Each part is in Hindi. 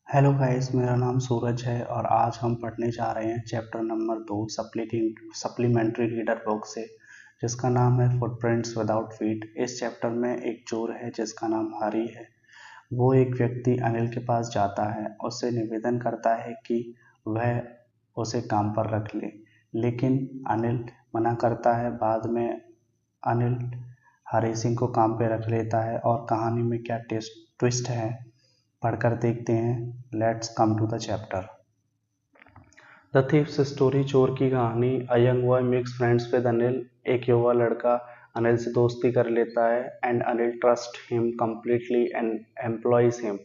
हेलो गाइस, मेरा नाम सूरज है और आज हम पढ़ने जा रहे हैं chapter number 2 supplementary reader book से, जिसका नाम है फुटप्रिंट्स विदाउट फीट। इस चैप्टर में एक चोर है जिसका नाम हरी है। वो एक व्यक्ति अनिल के पास जाता है, उससे निवेदन करता है कि वह उसे काम पर रख ले, लेकिन अनिल मना करता है। बाद में अनिल हरी सिंह को काम पे रख लेता है और कहानी में क्या ट्विस्ट है पढ़कर देखते हैं। Let's come to the chapter. The thief's story, चोर की कहानी। A young boy makes friends with Anil. एक युवा लड़का अनिल से दोस्ती कर लेता है and Anil trust him completely and employs him.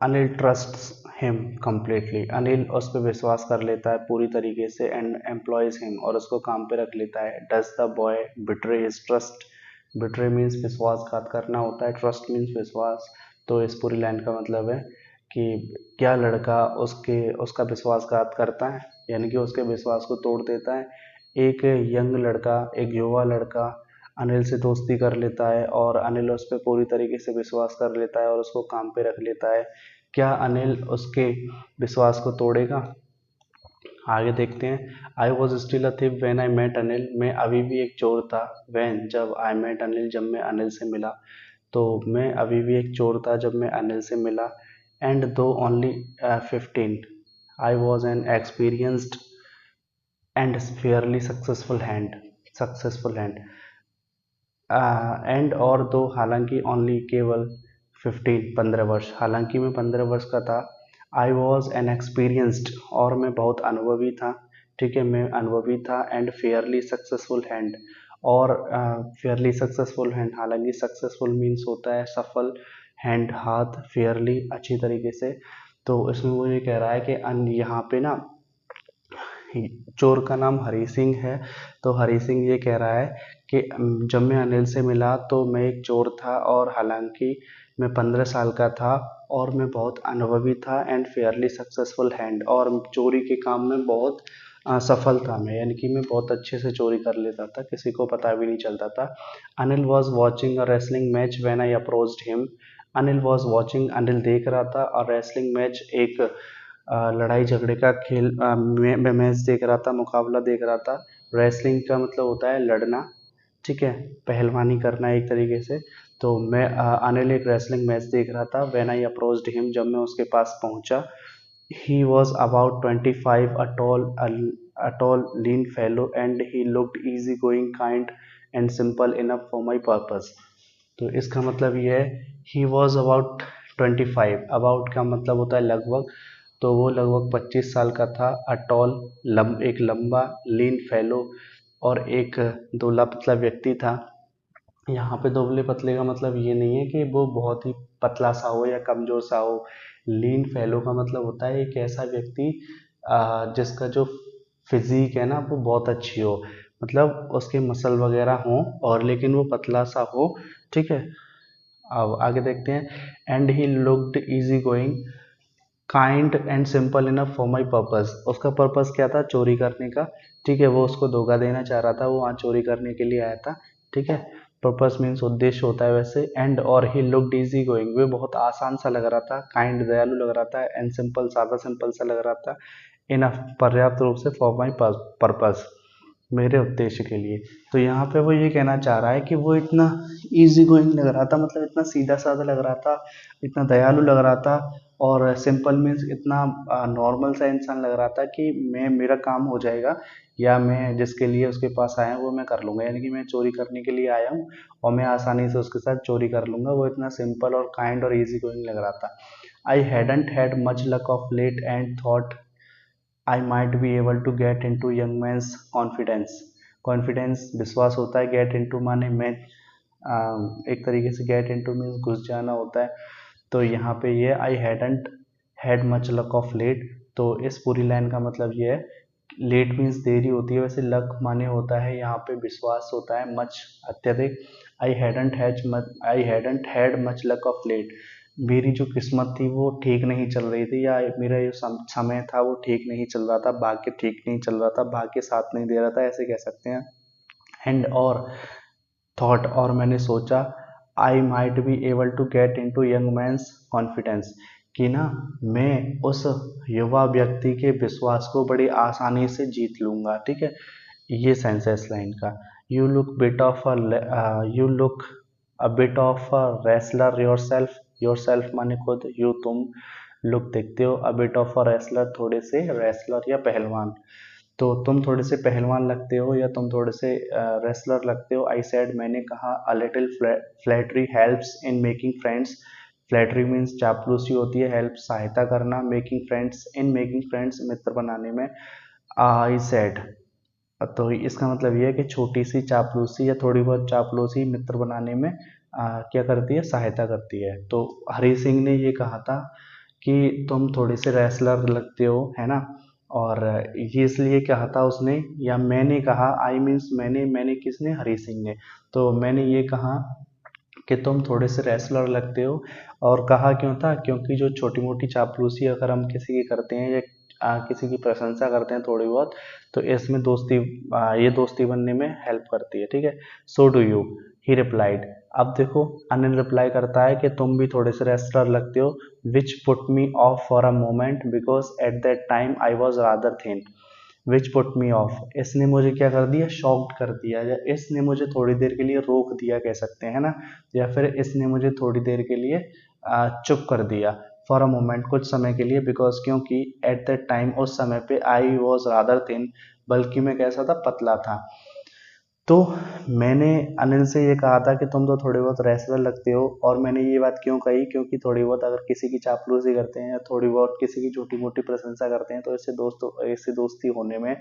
Anil trusts him completely, Anil उस पर विश्वास कर लेता है पूरी तरीके से एंड एम्प्लॉयज हिम, और उसको काम पे रख लेता है। Does the boy betray his trust. Betray means विश्वासघात करना होता है, ट्रस्ट मीन्स विश्वास। तो इस पूरी लाइन का मतलब है कि क्या लड़का उसका विश्वासघात करता है, यानी कि उसके विश्वास को तोड़ देता है। एक यंग लड़का, एक युवा लड़का अनिल से दोस्ती कर लेता है और अनिल उस पर पूरी तरीके से विश्वास कर लेता है और उसको काम पे रख लेता है। क्या अनिल उसके विश्वास को तोड़ेगा? आगे देखते हैं। I was still a thief when I met Anil. मैं अभी भी एक चोर था। व्हेन, जब। आई मेट अनिल, जब मैं अनिल से मिला। तो मैं अभी भी एक चोर था जब मैं अनिल से मिला। एंड दो only 15, I was an experienced and Fairlie successful hand. And और दो, हालांकि, ओनली, केवल, 15 वर्ष, हालांकि मैं 15 वर्ष का था। आई वॉज एन एक्सपीरियंस्ड, और मैं बहुत अनुभवी था। ठीक है, मैं अनुभवी था। एंड फेयरली सक्सेसफुल हैंड, और फेयरली सक्सेसफुल हैंड, हालांकि सक्सेसफुल मीन्स होता है सफल, हैंड हाथ, फेयरली अच्छी तरीके से। तो इसमें वो ये कह रहा है कि यहाँ पे ना चोर का नाम हरी सिंह है। तो हरी सिंह ये कह रहा है कि जब मैं अनिल से मिला तो मैं एक चोर था, और हालांकि मैं 15 साल का था, और मैं बहुत अनुभवी था। एंड फेयरली सक्सेसफुल हैंड, और चोरी के काम में बहुत सफल था मैं, यानी कि मैं बहुत अच्छे से चोरी कर लेता था, किसी को पता भी नहीं चलता था। Anil was watching a wrestling match when I approached him. Anil was watching, Anil देख रहा था, और रेसलिंग मैच, एक लड़ाई झगड़े का खेल, मैच देख रहा था, मुकाबला देख रहा था। रेसलिंग का मतलब होता है लड़ना, ठीक है, पहलवानी करना एक तरीके से। तो मैं अनिल एक रेसलिंग मैच देख रहा था। व्हेन आई अप्रोच्ड हिम, जब मैं उसके पास पहुंचा। He was about 25, a tall lean fellow, and he looked easy going, kind and simple enough for my purpose। तो इसका मतलब ये है, ही वॉज अबाउट 25, अबाउट का मतलब होता है लगभग। तो वो लगभग 25 साल का था। अटॉल, एक लंबा, लीन फेलो, और एक दुबला पतला व्यक्ति था। यहाँ पे दुबले पतले का मतलब ये नहीं है कि वो बहुत ही पतला सा हो या कमजोर सा हो। लीन फेलो का मतलब होता है एक ऐसा व्यक्ति जिसका जो फिजिक है ना वो बहुत अच्छी हो, मतलब उसके मसल वगैरह हो, और लेकिन वो पतला सा हो। ठीक है, अब आगे देखते हैं। And he looked easy going, kind and simple enough for my purpose. उसका पर्पस क्या था? चोरी करने का। ठीक है, वो उसको धोखा देना चाह रहा था, वो वहाँ चोरी करने के लिए आया था। ठीक है, पर्पस मीन्स उद्देश्य होता है वैसे। एंड, और ही लुक्ड इजी गोइंग, वे बहुत आसान सा लग रहा था। काइंड, दयालु लग रहा था। एंड सिंपल, सादा सिंपल सा लग रहा था। इनफ, पर्याप्त रूप से, फॉर माई पर्पस, मेरे उद्देश्य के लिए। तो यहाँ पे वो ये कहना चाह रहा है कि वो इतना इजी गोइंग लग रहा था, मतलब इतना सीधा साधा लग रहा था, इतना दयालु लग रहा था। और सिंपल मीन्स इतना नॉर्मल सा इंसान लग रहा था कि मेरा काम हो जाएगा, या मैं जिसके लिए उसके पास आया हूँ वो मैं कर लूँगा, यानी कि मैं चोरी करने के लिए आया हूँ और मैं आसानी से उसके साथ चोरी कर लूँगा। वो इतना सिंपल और काइंड और इजी गोइंग लग रहा था। I hadn't had much luck of late and thought I might be able to get into young man's confidence. Confidence विश्वास होता है, गेट इनटू माने मैं, एक तरीके से गेट इनटू मीन्स घुस जाना होता है। तो यहाँ पे ये I hadn't had much luck of late, तो इस पूरी लाइन का मतलब ये है, लेट मीन्स देरी होती है, वैसे लक माने होता है यहाँ पे विश्वास होता है, मच अत्यधिक। I hadn't had much luck of late, मेरी जो किस्मत थी वो ठीक नहीं चल रही थी, या मेरा जो समय था वो ठीक नहीं चल रहा था, भाग्य ठीक नहीं चल रहा था, भाग्य साथ नहीं दे रहा था, ऐसे कह सकते हैं। एंड, और थॉट, और मैंने सोचा, I might be able to get into young man's confidence, कि ना मैं उस युवा व्यक्ति के विश्वास को बड़ी आसानी से जीत लूंगा। ठीक है, ये सेंस है इस लाइन का। You look bit of you look a bit of a wrestler your self माने खुद, यू तुम, लुक देखते हो, a bit of a wrestler थोड़े से रेसलर या पहलवान, तो तुम थोड़े से पहलवान लगते हो या तुम थोड़े से रेसलर लगते हो। आई सेड मैंने कहा, a little flattery helps in making friends, flattery means चापलूसी होती है, हेल्प सहायता करना, making friends in making friends मित्र बनाने में। आई सेड, तो इसका मतलब ये है कि छोटी सी चापलूसी या थोड़ी बहुत चापलूसी मित्र बनाने में क्या करती है, सहायता करती है। तो हरी सिंह ने ये कहा था कि तुम थोड़े से रेसलर लगते हो, है ना, और ये इसलिए कहा था उसने, या मैंने कहा, आई मीन्स मैंने किसने, हरी सिंह ने, तो मैंने ये कहा कि तुम थोड़े से रेसलर लगते हो। और कहा क्यों था, क्योंकि जो छोटी मोटी चापलूसी अगर हम किसी की करते हैं या किसी की प्रशंसा करते हैं थोड़ी बहुत, तो इसमें दोस्ती ये दोस्ती बनने में हेल्प करती है। ठीक है, so do you, he replied. अब देखो अनिल रिप्लाई करता है कि तुम भी थोड़े से रेसलर लगते हो, which put me of for a moment because at that time I was rather thin. Which put me of, इसने मुझे क्या कर दिया, शॉक्ड कर दिया, या इसने मुझे थोड़ी देर के लिए रोक दिया कह सकते हैं ना, या फिर इसने मुझे थोड़ी देर के लिए चुप कर दिया, फॉर अ मोमेंट कुछ समय के लिए, बिकॉज क्योंकि एट दैट टाइम उस समय पे आई वॉज रादर थिन, बल्कि मैं कैसा था, पतला था। तो मैंने अनिल से ये कहा था कि तुम तो थोड़े बहुत रेसलर लगते हो, और मैंने ये बात क्यों कही, क्योंकि थोड़ी बहुत अगर किसी की चापलूसी करते हैं या थोड़ी बहुत किसी की छोटी मोटी प्रशंसा करते हैं तो इससे दोस्ती होने में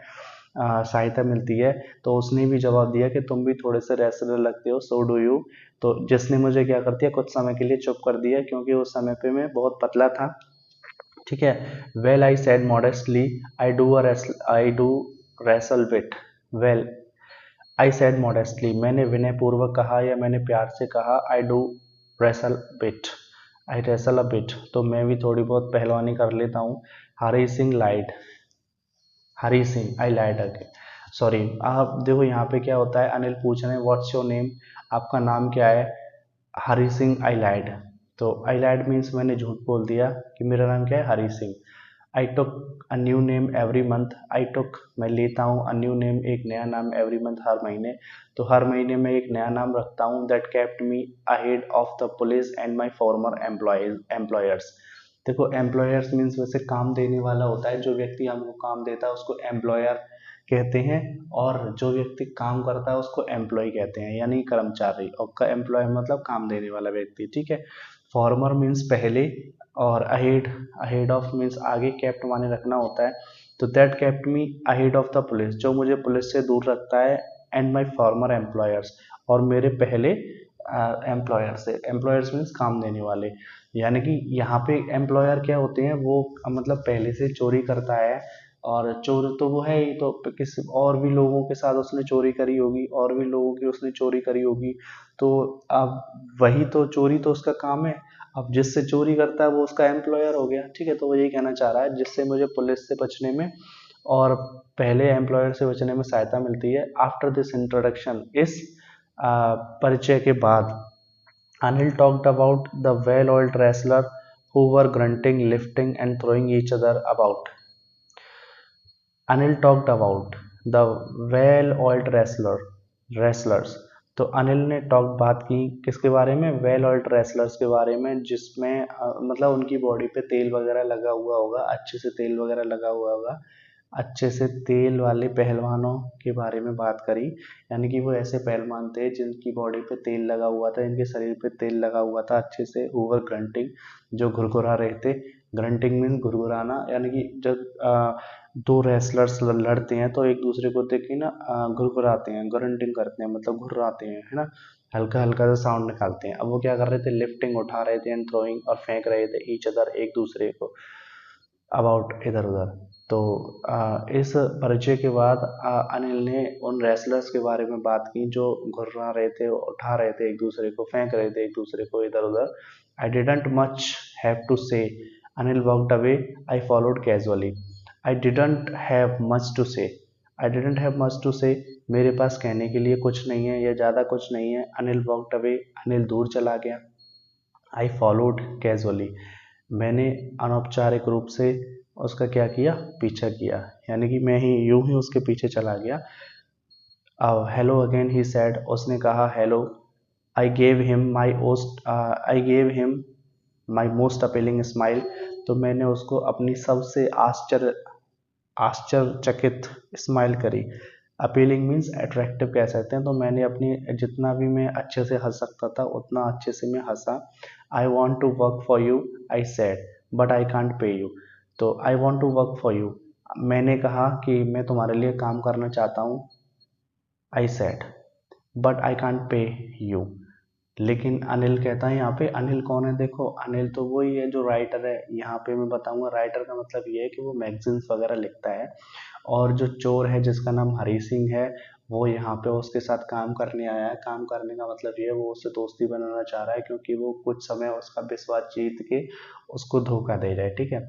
सहायता मिलती है। तो उसने भी जवाब दिया कि तुम भी थोड़े से रेसलर लगते हो, सो डू यू। तो जिसने मुझे क्या कर दिया, कुछ समय के लिए चुप कर दिया, क्योंकि उस समय पे मैं बहुत पतला था। ठीक है, well I said modestly, I do wrestle bit, well I said modestly, मैंने विनयपूर्वक कहा या मैंने प्यार से कहा, I do wrestle bit, I wrestle a bit, तो मैं भी थोड़ी बहुत पहलवानी कर लेता हूँ। हरी सिंह लाइड, हरी सिंह, आई लाइड अगेन, सॉरी। आप देखो यहाँ पे क्या होता है, अनिल पूछ रहे हैं व्हाट्स योर नेम, आपका नाम क्या है, हरी सिंह, आई लाइड। तो आई लाइड मीन्स मैंने झूठ बोल दिया कि मेरा नाम क्या है, Hari Singh. I took a new name every month, I took मैं लेता हूँ, अ न्यू नेम एक नया नाम, एवरी मंथ हर महीने, तो हर महीने में एक नया नाम रखता हूँ, that kept me ahead of the police and my farmer employers. देखो एम्प्लॉयर्स मीन्स वैसे काम देने वाला होता है, जो व्यक्ति हमको काम देता है उसको एम्प्लॉयर कहते हैं, और जो व्यक्ति काम करता है उसको एम्प्लॉय कहते हैं, यानी कर्मचारी, और का एम्प्लॉय मतलब काम देने वाला व्यक्ति। ठीक है, फॉर्मर मीन्स पहले, और अहेड, अहेड ऑफ मीन्स आगे, केप्ट माने रखना होता है, तो that kept me ahead of the police, जो मुझे पुलिस से दूर रखता है, एंड माई फॉर्मर एम्प्लॉयर्स, और मेरे पहले एम्प्लॉयर से, एम्प्लॉयर्स मीन्स काम देने वाले, यानी कि यहाँ पे एम्प्लॉयर क्या होते हैं, वो मतलब पहले से चोरी करता है, और चोर तो वो है ही, तो किसी और भी लोगों के साथ उसने चोरी करी होगी, और भी लोगों की उसने चोरी करी होगी, तो अब वही तो चोरी तो उसका काम है, अब जिससे चोरी करता है वो उसका एम्प्लॉयर हो गया। ठीक है, तो वो यही कहना चाह रहा है, जिससे मुझे पुलिस से बचने में और पहले एम्प्लॉयर से बचने में सहायता मिलती है। आफ्टर दिस इंट्रोडक्शन, इस परिचय के बाद, Anil talked about the well oiled wrestler who were grunting, lifting and throwing each other about. Anil talked about the well oiled wrestlers, तो अनिल ने बात की किसके बारे में, वेल ऑइल्ड रेसलर्स के बारे में, जिसमें मतलब उनकी बॉडी पे तेल वगैरह लगा हुआ होगा, अच्छे से तेल वगैरह लगा हुआ होगा, अच्छे से तेल वाले पहलवानों के बारे में बात करी, यानी कि वो ऐसे पहलवान थे जिनकी बॉडी पे तेल लगा हुआ था, इनके शरीर पे तेल लगा हुआ था अच्छे से, ओवर ग्रंटिंग, जो घुरघुरा रहे थे, ग्रंटिंग मीन घुरघुराना, यानी कि जब दो रेसलर्स लड़ते हैं तो एक दूसरे को देख के ना घुरघुराते हैं, ग्रंटिंग करते हैं, मतलब घुर्राते हैं, है ना, हल्का हल्का सा साउंड निकालते हैं। अब वो क्या कर रहे थे, लिफ्टिंग उठा रहे थे, एंड थ्रोइंग और फेंक रहे थे, ईच अदर एक दूसरे को, अबाउट इधर उधर। तो इस परिचय के बाद अनिल ने उन रेसलर्स के बारे में बात की जो घुर्रा रहे थे, उठा रहे थे एक दूसरे को, फेंक रहे थे एक दूसरे को इधर उधर। I didn't much have to say, Anil walked away, I followed casually. I didn't have much to say, I didn't have much to say, मेरे पास कहने के लिए कुछ नहीं है या ज़्यादा कुछ नहीं है। अनिल वॉकड अवे, अनिल दूर चला गया। आई फॉलोड कैजुअली, मैंने अनौपचारिक रूप से उसका क्या किया, पीछा किया, यानी कि मैं ही यूं ही उसके पीछे चला गया। हेलो अगेन ही सेड, उसने कहा hello. I gave him my most appealing smile, तो मैंने उसको अपनी सबसे आश्चर्यचकित स्माइल करी। अपीलिंग मीन्स अट्रैक्टिव कह सकते हैं। तो मैंने अपनी जितना भी मैं अच्छे से हंस सकता था उतना अच्छे से मैं हंसा। I want to work for you, I said, but I can't pay you. तो I want to work for you, मैंने कहा कि मैं तुम्हारे लिए काम करना चाहता हूँ। आई said but I can't pay you. लेकिन अनिल कहता है, यहाँ पे अनिल कौन है, देखो अनिल तो वही है जो राइटर है। यहाँ पे मैं बताऊंगा राइटर का मतलब ये है कि वो मैगजीन्स वगैरह लिखता है। और जो चोर है जिसका नाम हरी सिंह है, वो यहाँ पे उसके साथ काम करने आया है। काम करने का मतलब ये है वो उससे दोस्ती बनाना चाह रहा है, क्योंकि वो कुछ समय उसका विश्वास जीत के उसको धोखा दे रहा है। ठीक है,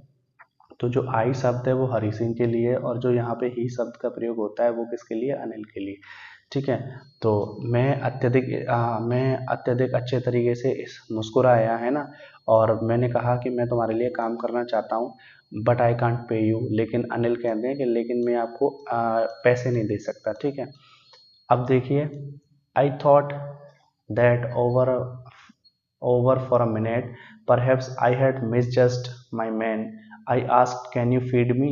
तो जो आई शब्द है वो हरी सिंह के लिए, और जो यहाँ पे ही शब्द का प्रयोग होता है वो किसके लिए, अनिल के लिए। ठीक है, तो मैं अत्यधिक अच्छे तरीके से इस मुस्कुराया है ना, और मैंने कहा कि मैं तुम्हारे लिए काम करना चाहता हूँ, but I can't pay you. लेकिन अनिल कहते हैं कि लेकिन मैं आपको पैसे नहीं दे सकता। ठीक है, अब देखिए, I thought that over for a minute. Perhaps I had misjudged my man. I asked, "Can you feed me?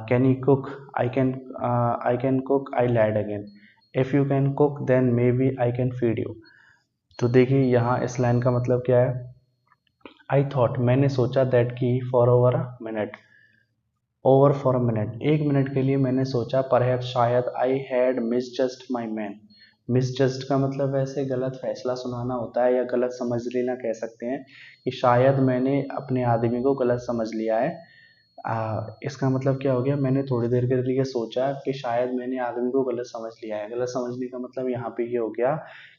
Can you cook? I can cook." I lied again. If you can cook, then maybe I can feed you. तो देखिए यहाँ इस लाइन का मतलब क्या है। I thought, मैंने सोचा, that कि for over a minute, over for a minute, एक मिनट के लिए मैंने सोचा। परहैप्स, शायद, आई हैड मिसजस्ट माई मैन। मिसजस्ट का मतलब वैसे गलत फैसला सुनाना होता है या गलत समझ लेना कह सकते हैं, कि शायद मैंने अपने आदमी को गलत समझ लिया है। इसका मतलब क्या हो गया, मैंने थोड़ी देर के लिए सोचा कि शायद मैंने आदमी को गलत समझ लिया है। गलत समझने का मतलब यहाँ पे ये हो गया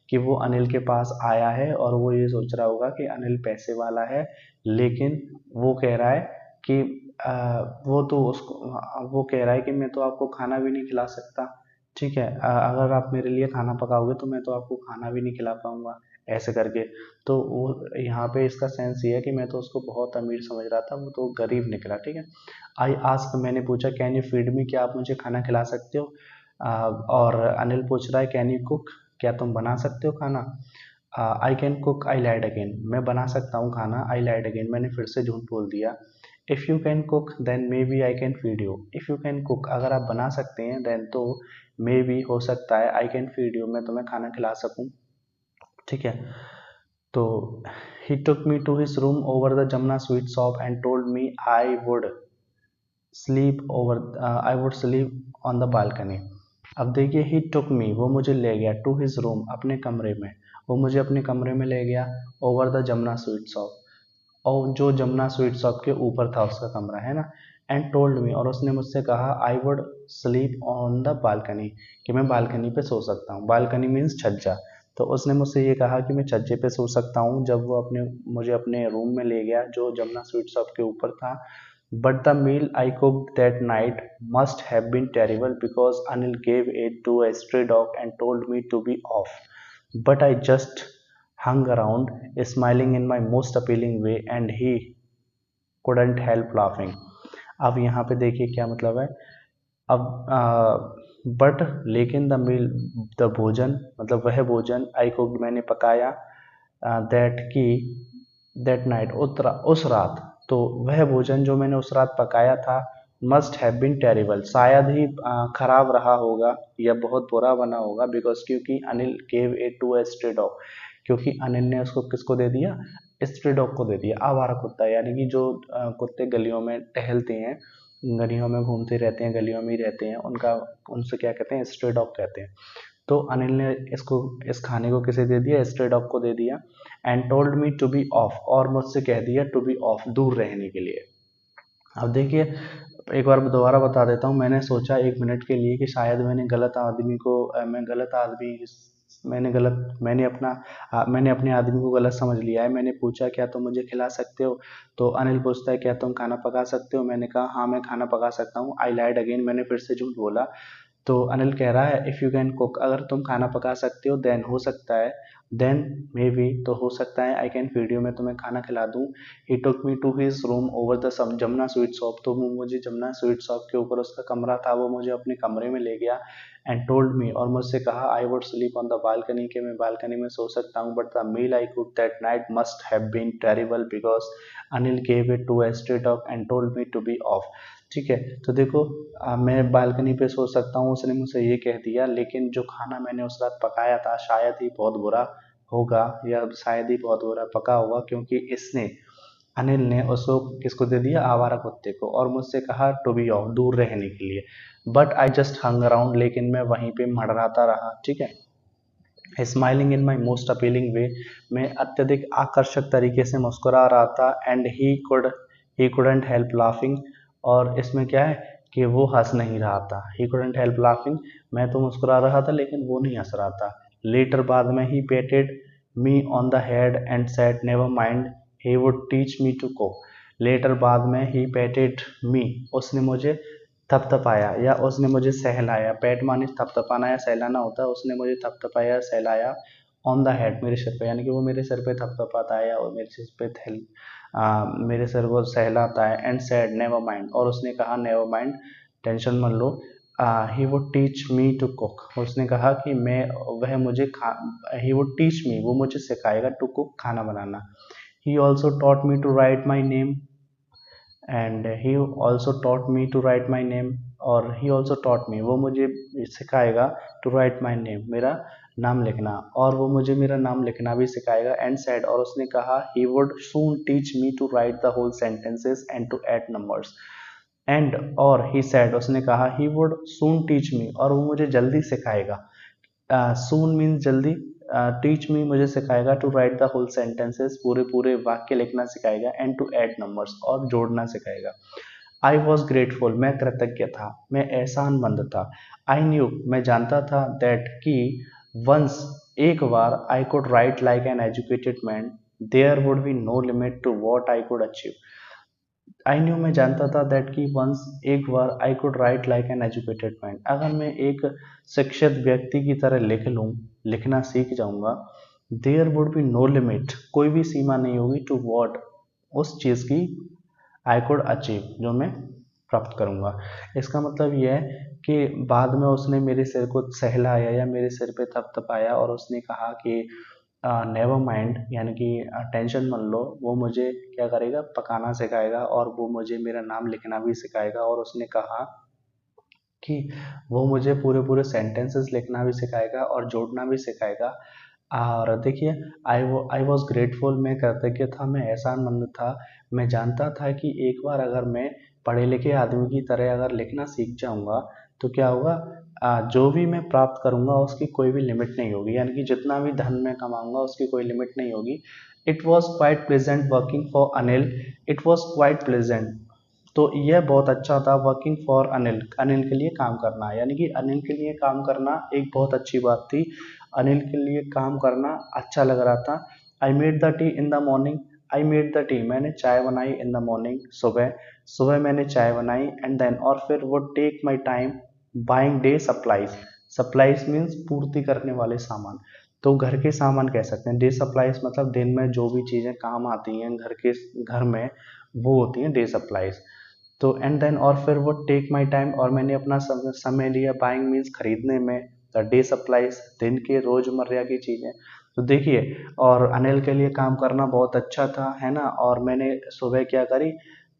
कि वो अनिल के पास आया है और वो ये सोच रहा होगा कि अनिल पैसे वाला है, लेकिन वो कह रहा है कि वो कह रहा है कि मैं तो आपको खाना भी नहीं खिला सकता। ठीक है, अगर आप मेरे लिए खाना पकाओगे तो मैं तो आपको खाना भी नहीं खिला पाऊंगा, ऐसे करके। तो वो यहाँ पे इसका सेंस ये है कि मैं तो उसको बहुत अमीर समझ रहा था, वो तो गरीब निकला। ठीक है, आई आस्क, मैंने पूछा, कैन यू फीड मी, क्या आप मुझे खाना खिला सकते हो। और अनिल पूछ रहा है, कैन यू कुक, क्या तुम बना सकते हो खाना। I can cook, I lied again, मैं बना सकता हूँ खाना। आई लाइड अगेन, मैंने फिर से झूठ बोल दिया। If you can cook then maybe I can feed you. If you can cook, अगर आप बना सकते हैं, देन तो मे बी हो सकता है, आई कैन फीड यू, मैं तुम्हें खाना खिला सकूं। ठीक है, तो he took me to his room over the Jamuna sweet shop and told me I would sleep on the balcony. अब देखिए, ही टुक मी, वो मुझे ले गया, टू हिज रूम, अपने कमरे में, वो मुझे अपने कमरे में ले गया। Over the Jamuna sweet shop, और जो जमुना स्वीट शॉप के ऊपर था उसका कमरा, है ना। एंड टोल्ड मी, और उसने मुझसे कहा, I would sleep on the balcony, कि मैं बालकनी पे सो सकता हूँ। बालकनी मीन्स छज्जा। तो उसने मुझसे ये कहा कि मैं छज्जे पे सो सकता हूँ, जब वो मुझे अपने रूम में ले गया जो जमुना स्वीट शॉप के ऊपर था। But the meal I cooked that night must have been terrible, because Anil gave it to a stray dog and told me to be off. But I just hung around, smiling in my most appealing way, and he couldn't help laughing. अब यहाँ पे देखिए क्या मतलब है। अब बट लेकिन द मील, द भोजन, मतलब वह भोजन, आई कुक्ड, मैंने पकाया, दैट नाइट, उस रात, तो वह भोजन जो मैंने उस रात पकाया था, मस्ट हैव बीन टेरिबल, शायद ही खराब रहा होगा या बहुत बुरा बना होगा, बिकॉज, क्योंकि Anil gave it to a stray dog, क्योंकि अनिल ने उसको किसको दे दिया, स्ट्रे डॉग को दे दिया। आवारा कुत्ता, यानी कि जो कुत्ते गलियों में टहलते हैं, गलियों में घूमते रहते हैं, गलियों में ही रहते हैं, उनसे क्या कहते हैं, स्ट्रे डॉग कहते हैं। तो अनिल ने इस खाने को किसे दे दिया, स्ट्रे डॉग को दे दिया। And told me to be off, और मुझसे कह दिया टू बी ऑफ, दूर रहने के लिए। अब देखिए, एक बार दोबारा बता देता हूँ। मैंने सोचा एक मिनट के लिए कि शायद मैंने अपने आदमी को गलत समझ लिया है। मैंने पूछा, क्या तुम मुझे खिला सकते हो। तो अनिल पूछता है, क्या तुम खाना पका सकते हो। मैंने कहा, हाँ मैं खाना पका सकता हूँ। आई लाइड अगेन, मैंने फिर से झूठ बोला। तो अनिल कह रहा है इफ़ यू कैन कुक, अगर तुम खाना पका सकते हो, देन हो सकता है, देन मे बी तो हो सकता है, आई कैन फीड यू, मैं तुम्हें खाना खिला दूँ। He took me to his room over the Jamuna sweet shop, तो वो मुझे जमुना स्वीट शॉप के ऊपर उसका कमरा था, वो मुझे अपने कमरे में ले गया। एंड टोल्ड मी, और मुझसे कहा, I would sleep on the balcony, के मैं बालकनी में सो सकता हूँ, but the meal I cook that night must have been terrible because Anil gave it to a stray dog and told me to be off. ठीक है, तो देखो मैं बालकनी पे सो सकता हूँ, उसने मुझसे ये कह दिया, लेकिन जो खाना मैंने उस रात पकाया था शायद ही बहुत बुरा होगा, या शायद ही बहुत बुरा पका होगा, क्योंकि इसने, अनिल ने उसको किसको दे दिया, आवारा कुत्ते को, और मुझसे कहा टू बी ऑफ, दूर रहने के लिए। But I just hung around, लेकिन मैं वहीं पे मड़राता रहा। ठीक है, smiling in my most appealing way, मैं अत्यधिक आकर्षक तरीके से मुस्कुरा रहा था। And he couldn't help laughing, और इसमें क्या है कि वो हंस नहीं रहा था। ही कुडंट हेल्प लाफिंग, मैं तो मुस्कुरा रहा था लेकिन वो नहीं हंस रहा था। लेटर बाद में he patted me on the head and said never mind, he would teach me to cook. Later बाद में ही पेटेड मी, उसने मुझे थपथपाया या उसने मुझे सहलाया, पैट माने थपथपाना या सहलाना होता है, उसने मुझे थपथपाया सहलाया ऑन द हेड, मेरे सिर पे, यानी कि वो मेरे सिर पे थपथपाता है और मेरे सिर पे मेरे सिर को सहलाता है। एंड सेड नेवर माइंड, और उसने कहा नेवर माइंड, टेंशन मत लो। He would teach me to cook, उसने कहा कि मैं, वह मुझे ही वुड टीच मी, वो मुझे सिखाएगा, टू कुक, खाना बनाना। He also taught me to write my name, and he also taught me to write my name, और ही ऑल्सो टॉट मी, वो मुझे सिखाएगा टू राइट माई नेम, मेरा नाम लिखना, और वो मुझे मेरा नाम लिखना भी सिखाएगा। एंड सेड, और उसने कहा he would soon teach me to write the whole sentences and to add numbers. And, और ही सेड, उसने कहा ही वुड सून टीच मी, और वो मुझे जल्दी सिखाएगा। सून मीन्स जल्दी, टीच मी मुझे सिखाएगा, to write the whole sentences, पूरे पूरे वाक्य लिखना सिखाएगा, एंड टू ऐड नंबर्स, और जोड़ना सिखाएगा। आई वॉज ग्रेटफुल, मैं कृतज्ञ था, मैं एहसानमंद था। आई न्यू, मैं जानता था, दैट कि वंस, एक बार, I could write like an educated man, there would be no limit to what I could achieve. I knew, मैं जानता था, दैट कि वंस, एक बार, I could write like an educated man, अगर मैं एक शिक्षित व्यक्ति की तरह लिख लूँ, लिखना सीख जाऊंगा, there would be no limit, कोई भी सीमा नहीं होगी, टू वॉट, उस चीज़ की, आई कुड अचीव, जो मैं प्राप्त करूंगा। इसका मतलब यह है कि बाद में उसने मेरे सिर को सहलाया या मेरे सिर पे थपथपाया, और उसने कहा कि नेवर माइंड, यानी कि टेंशन मत लो, वो मुझे क्या करेगा, पकाना सिखाएगा, और वो मुझे मेरा नाम लिखना भी सिखाएगा। और उसने कहा कि वो मुझे पूरे पूरे सेंटेंसेस लिखना भी सिखाएगा और जोड़ना भी सिखाएगा। और देखिए, आई वॉज ग्रेटफुल, मैं कृतज्ञ था, मैं एहसानमंद था। मैं जानता था कि एक बार अगर मैं पढ़े लिखे आदमी की तरह अगर लिखना सीख जाऊंगा, तो क्या होगा, जो भी मैं प्राप्त करूंगा उसकी कोई भी लिमिट नहीं होगी, यानी कि जितना भी धन मैं कमाऊंगा उसकी कोई लिमिट नहीं होगी। It was quite pleasant working for Anil, it was quite pleasant, तो यह बहुत अच्छा था, वर्किंग फॉर अनिल, अनिल के लिए काम करना, यानी कि अनिल के लिए काम करना एक बहुत अच्छी बात थी। अनिल के लिए काम करना अच्छा लग रहा था। I made the T in the morning, I made the T, मैंने चाय बनाई, इन द मॉर्निंग, सुबह, सुबह मैंने चाय बनाई। एंड देन, और फिर would take my time buying the supplies, supplies means पूर्ति करने वाले सामान, तो घर के सामान कह सकते हैं। डे सप्लाईज मतलब दिन में जो भी चीज़ें काम आती हैं घर में, वो होती हैं डे सप्लाईज। तो एंड देन, और फिर वो टेक माई टाइम, और मैंने अपना समय लिया, बाइंग मीन्स खरीदने में, द डे सप्लाईज, दिन के रोजमर्रा की चीज़ें। तो देखिए, और अनिल के लिए काम करना बहुत अच्छा था, है ना। और मैंने सुबह क्या करी,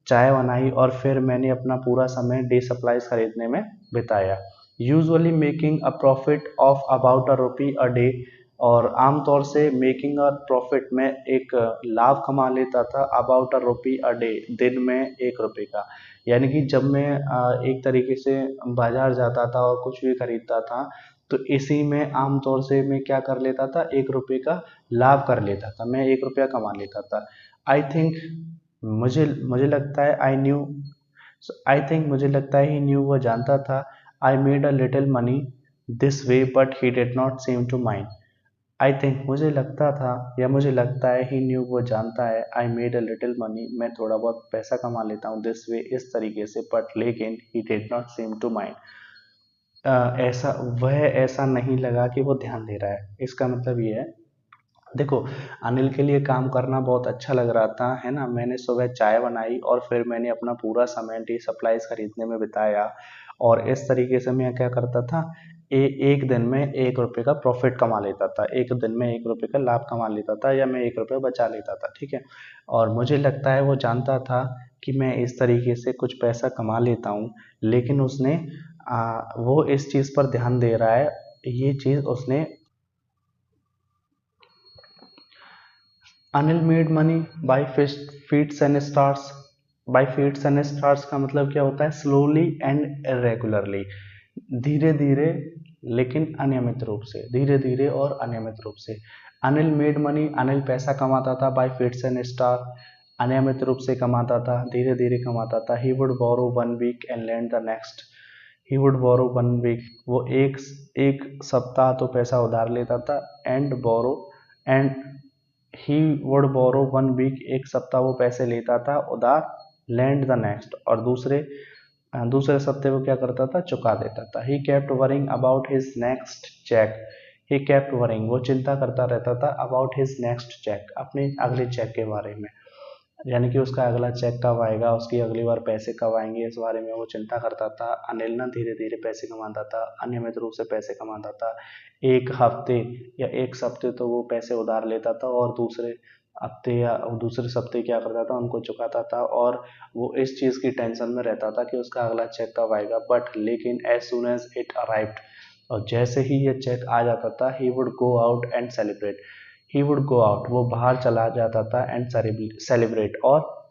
चाय बनाई, और फिर मैंने अपना पूरा समय डे सप्लाईज खरीदने में बिताया। Usually making a profit of about a rupee a day, और आमतौर से मेकिंग अ प्रॉफिट में एक लाभ कमा लेता था, about a rupee a day, दिन में 1 रुपये का। यानी कि जब मैं एक तरीके से बाजार जाता था और कुछ भी खरीदता था, तो इसी में आमतौर से मैं क्या कर लेता था, 1 रुपये का लाभ कर लेता था, मैं 1 रुपया कमा लेता था। आई थिंक, मुझे मुझे लगता है, मुझे लगता है ही न्यू, वो जानता था। I made a little money this way but he did not seem to mind. I think, मुझे लगता था या मुझे लगता है, ही न्यू, वो जानता है, I made a little money, मैं थोड़ा बहुत पैसा कमा लेता हूँ, दिस वे, इस तरीके से, बट लेकिन he did not seem to mind, ऐसा वह ऐसा नहीं लगा कि वो ध्यान दे रहा है। इसका मतलब ये है, देखो, अनिल के लिए काम करना बहुत अच्छा लग रहा था, है ना। मैंने सुबह चाय बनाई और फिर मैंने अपना पूरा समय टी सप्लाईज खरीदने में बिताया, और इस तरीके से मैं क्या करता था, एक दिन में 1 रुपये का प्रॉफिट कमा लेता था, एक दिन में 1 रुपये का लाभ कमा लेता था, या मैं 1 रुपये बचा लेता था, ठीक है। और मुझे लगता है वो जानता था कि मैं इस तरीके से कुछ पैसा कमा लेता हूँ, लेकिन उसने वो इस चीज़ पर ध्यान दे रहा है, ये चीज़ उसने। Anil made money by fits and starts. By fits and starts का मतलब क्या होता है, स्लोली एंड इरेगुलरली, धीरे धीरे लेकिन अनियमित रूप से, धीरे धीरे और अनियमित रूप से। अनिल मेड मनी, अनिल पैसा कमाता था बाय फीट्स एंड स्टार, अनियमित रूप से कमाता था, धीरे धीरे कमाता था। He would borrow 1 week and lend the next. He would borrow 1 week, वो एक एक सप्ताह तो पैसा उधार लेता था, and he would borrow 1 week, एक सप्ताह वो पैसे लेता था उधार, लैंड द नेक्स्ट, और दूसरे सप्ते वो क्या करता था, चुका देता था। He kept worrying about his next cheque. He kept worrying, वो चिंता करता रहता था, अबाउट हिज नेक्स्ट चेक, अपने अगले चेक के बारे में, यानी कि उसका अगला चेक कब आएगा, उसकी अगली बार पैसे कब आएंगे, इस बारे में वो चिंता करता था। अनिल ना धीरे धीरे पैसे कमाता था, अनियमित रूप से पैसे कमाता था। एक हफ्ते या एक सप्ते तो वो पैसे उधार लेता था, और दूसरे हफ्ते या दूसरे सप्ते क्या करता था, उनको चुकाता था, और वो इस चीज़ की टेंशन में रहता था कि उसका अगला चेक कब आएगा। बट लेकिन as soon as it arrived, और जैसे ही ये चेक आ जाता था, he would go out and celebrate. He would go out, वो बाहर चला जाता था, एंड सेलिब्रेट, और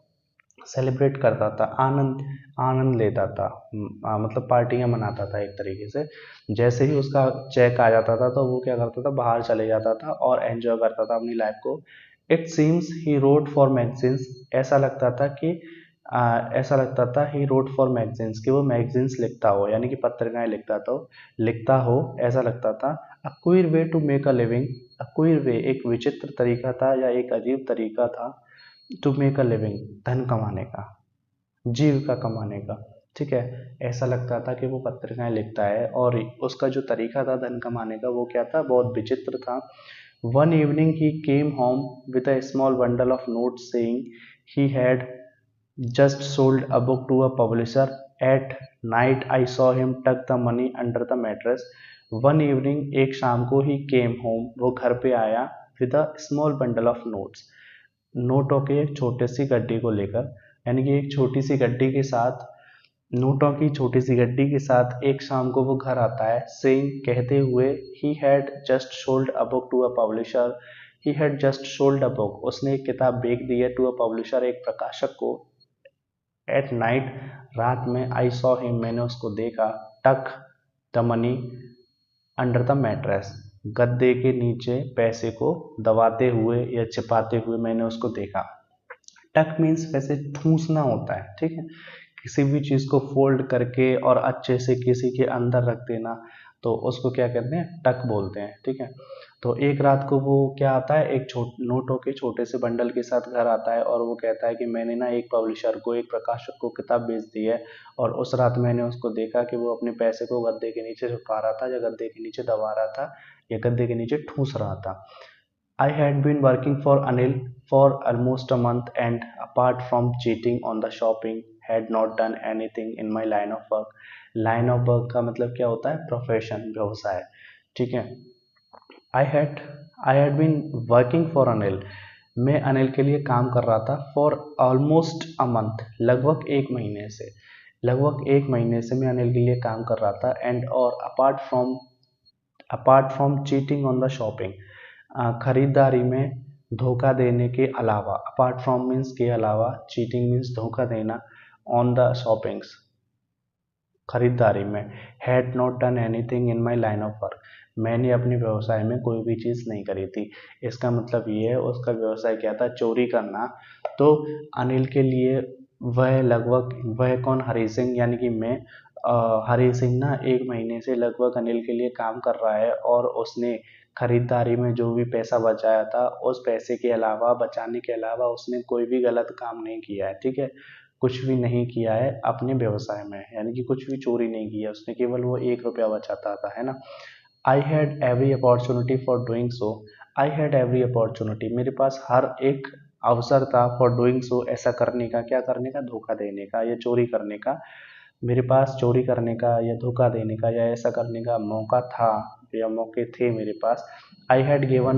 सेलिब्रेट करता था, आनंद आनंद लेता था, मतलब पार्टियां मनाता था एक तरीके से। जैसे ही उसका चेक आ जाता था तो वो क्या करता था, बाहर चले जाता था और एंजॉय करता था अपनी लाइफ को। It seems he wrote for magazines, ऐसा लगता था कि ऐसा लगता था ही रोट फॉर मैगजीन्स, कि वो मैगजीन्स लिखता हो, यानी कि पत्रिकाएं लिखता हो, ऐसा लगता था। A queer way to make a living, a queer way, एक विचित्र तरीका था या एक अजीब तरीका था, टू मेक अ लिविंग, धन कमाने का, जीविका कमाने का, ठीक है। ऐसा लगता था कि वो पत्रिकाएं लिखता है, और उसका जो तरीका था धन कमाने का, वो क्या था, बहुत विचित्र था। One evening he came home with a small bundle of notes saying he had just sold a book to a publisher. At night I saw him tuck the money under the mattress. One evening, एक शाम को, ही came home, वो घर पे आया, with a small bundle of notes, नोटों के एक छोटे सी गड्डी को लेकर, यानी कि एक छोटी सी गड्डी के साथ, नोटों की छोटी सी गड्डी के साथ एक शाम को वो घर आता है, सेइंग, कहते हुए, he had just sold a book to a publisher. He had just sold a book, उसने एक किताब बेच दी है, टू अ पब्लिशर, एक प्रकाशक को। एट नाइट, रात में, आई सॉ हिम, मैंने उसको देखा, टक the money under the mattress, गद्दे के नीचे पैसे को दबाते हुए या छिपाते हुए मैंने उसको देखा। टक मीन्स वैसे ठूसना होता है, ठीक है, किसी भी चीज़ को फोल्ड करके और अच्छे से किसी के अंदर रख देना, तो उसको क्या कहते हैं, टक बोलते हैं, ठीक है। तो एक रात को वो क्या आता है, एक नोटों के छोटे से बंडल के साथ घर आता है, और वो कहता है कि मैंने ना एक पब्लिशर को, एक प्रकाशक को किताब बेच दी है, और उस रात मैंने उसको देखा कि वो अपने पैसे को गद्दे के नीचे छुपा रहा था, या गद्दे के नीचे दबा रहा था, या गद्दे के नीचे ठूस रहा था। I had been working for Anil for almost a month, and apart from cheating on the shopping, had not done anything in my line of work. Line of work का मतलब क्या होता है, प्रोफेशन, व्यवसाय, ठीक है। I had I had been working for Anil, मैं अनिल के लिए काम कर रहा था, फॉर ऑलमोस्ट अ मंथ, लगभग एक महीने से मैं अनिल के लिए काम कर रहा था, एंड और apart from cheating on the shopping, खरीदारी में धोखा देने के अलावा, अपार्ट फ्रॉम मीन्स के अलावा, चीटिंग मीन्स धोखा देना, ऑन द शॉपिंग्स, खरीदारी में, had not done anything in my line of work, मैंने अपने व्यवसाय में कोई भी चीज़ नहीं करी थी। इसका मतलब ये है, उसका व्यवसाय क्या था, चोरी करना। तो अनिल के लिए वह कौन, हरी सिंह, यानी कि मैं, हरी सिंह ना एक महीने से लगभग अनिल के लिए काम कर रहा है, और उसने खरीदारी में जो भी पैसा बचाया था, उस पैसे के अलावा, बचाने के अलावा, उसने कोई भी गलत काम नहीं किया है, ठीक है। कुछ भी नहीं किया है अपने व्यवसाय में, यानी कि कुछ भी चोरी नहीं किया उसने, केवल वो 1 रुपया बचाता था, है ना। I had every opportunity for doing so. I had every opportunity, मेरे पास हर एक अवसर था फॉर डूइंग सो, ऐसा करने का, क्या करने का, धोखा देने का या चोरी करने का। मेरे पास चोरी करने का या धोखा देने का या ऐसा करने का मौका था या मौके थे मेरे पास। I had given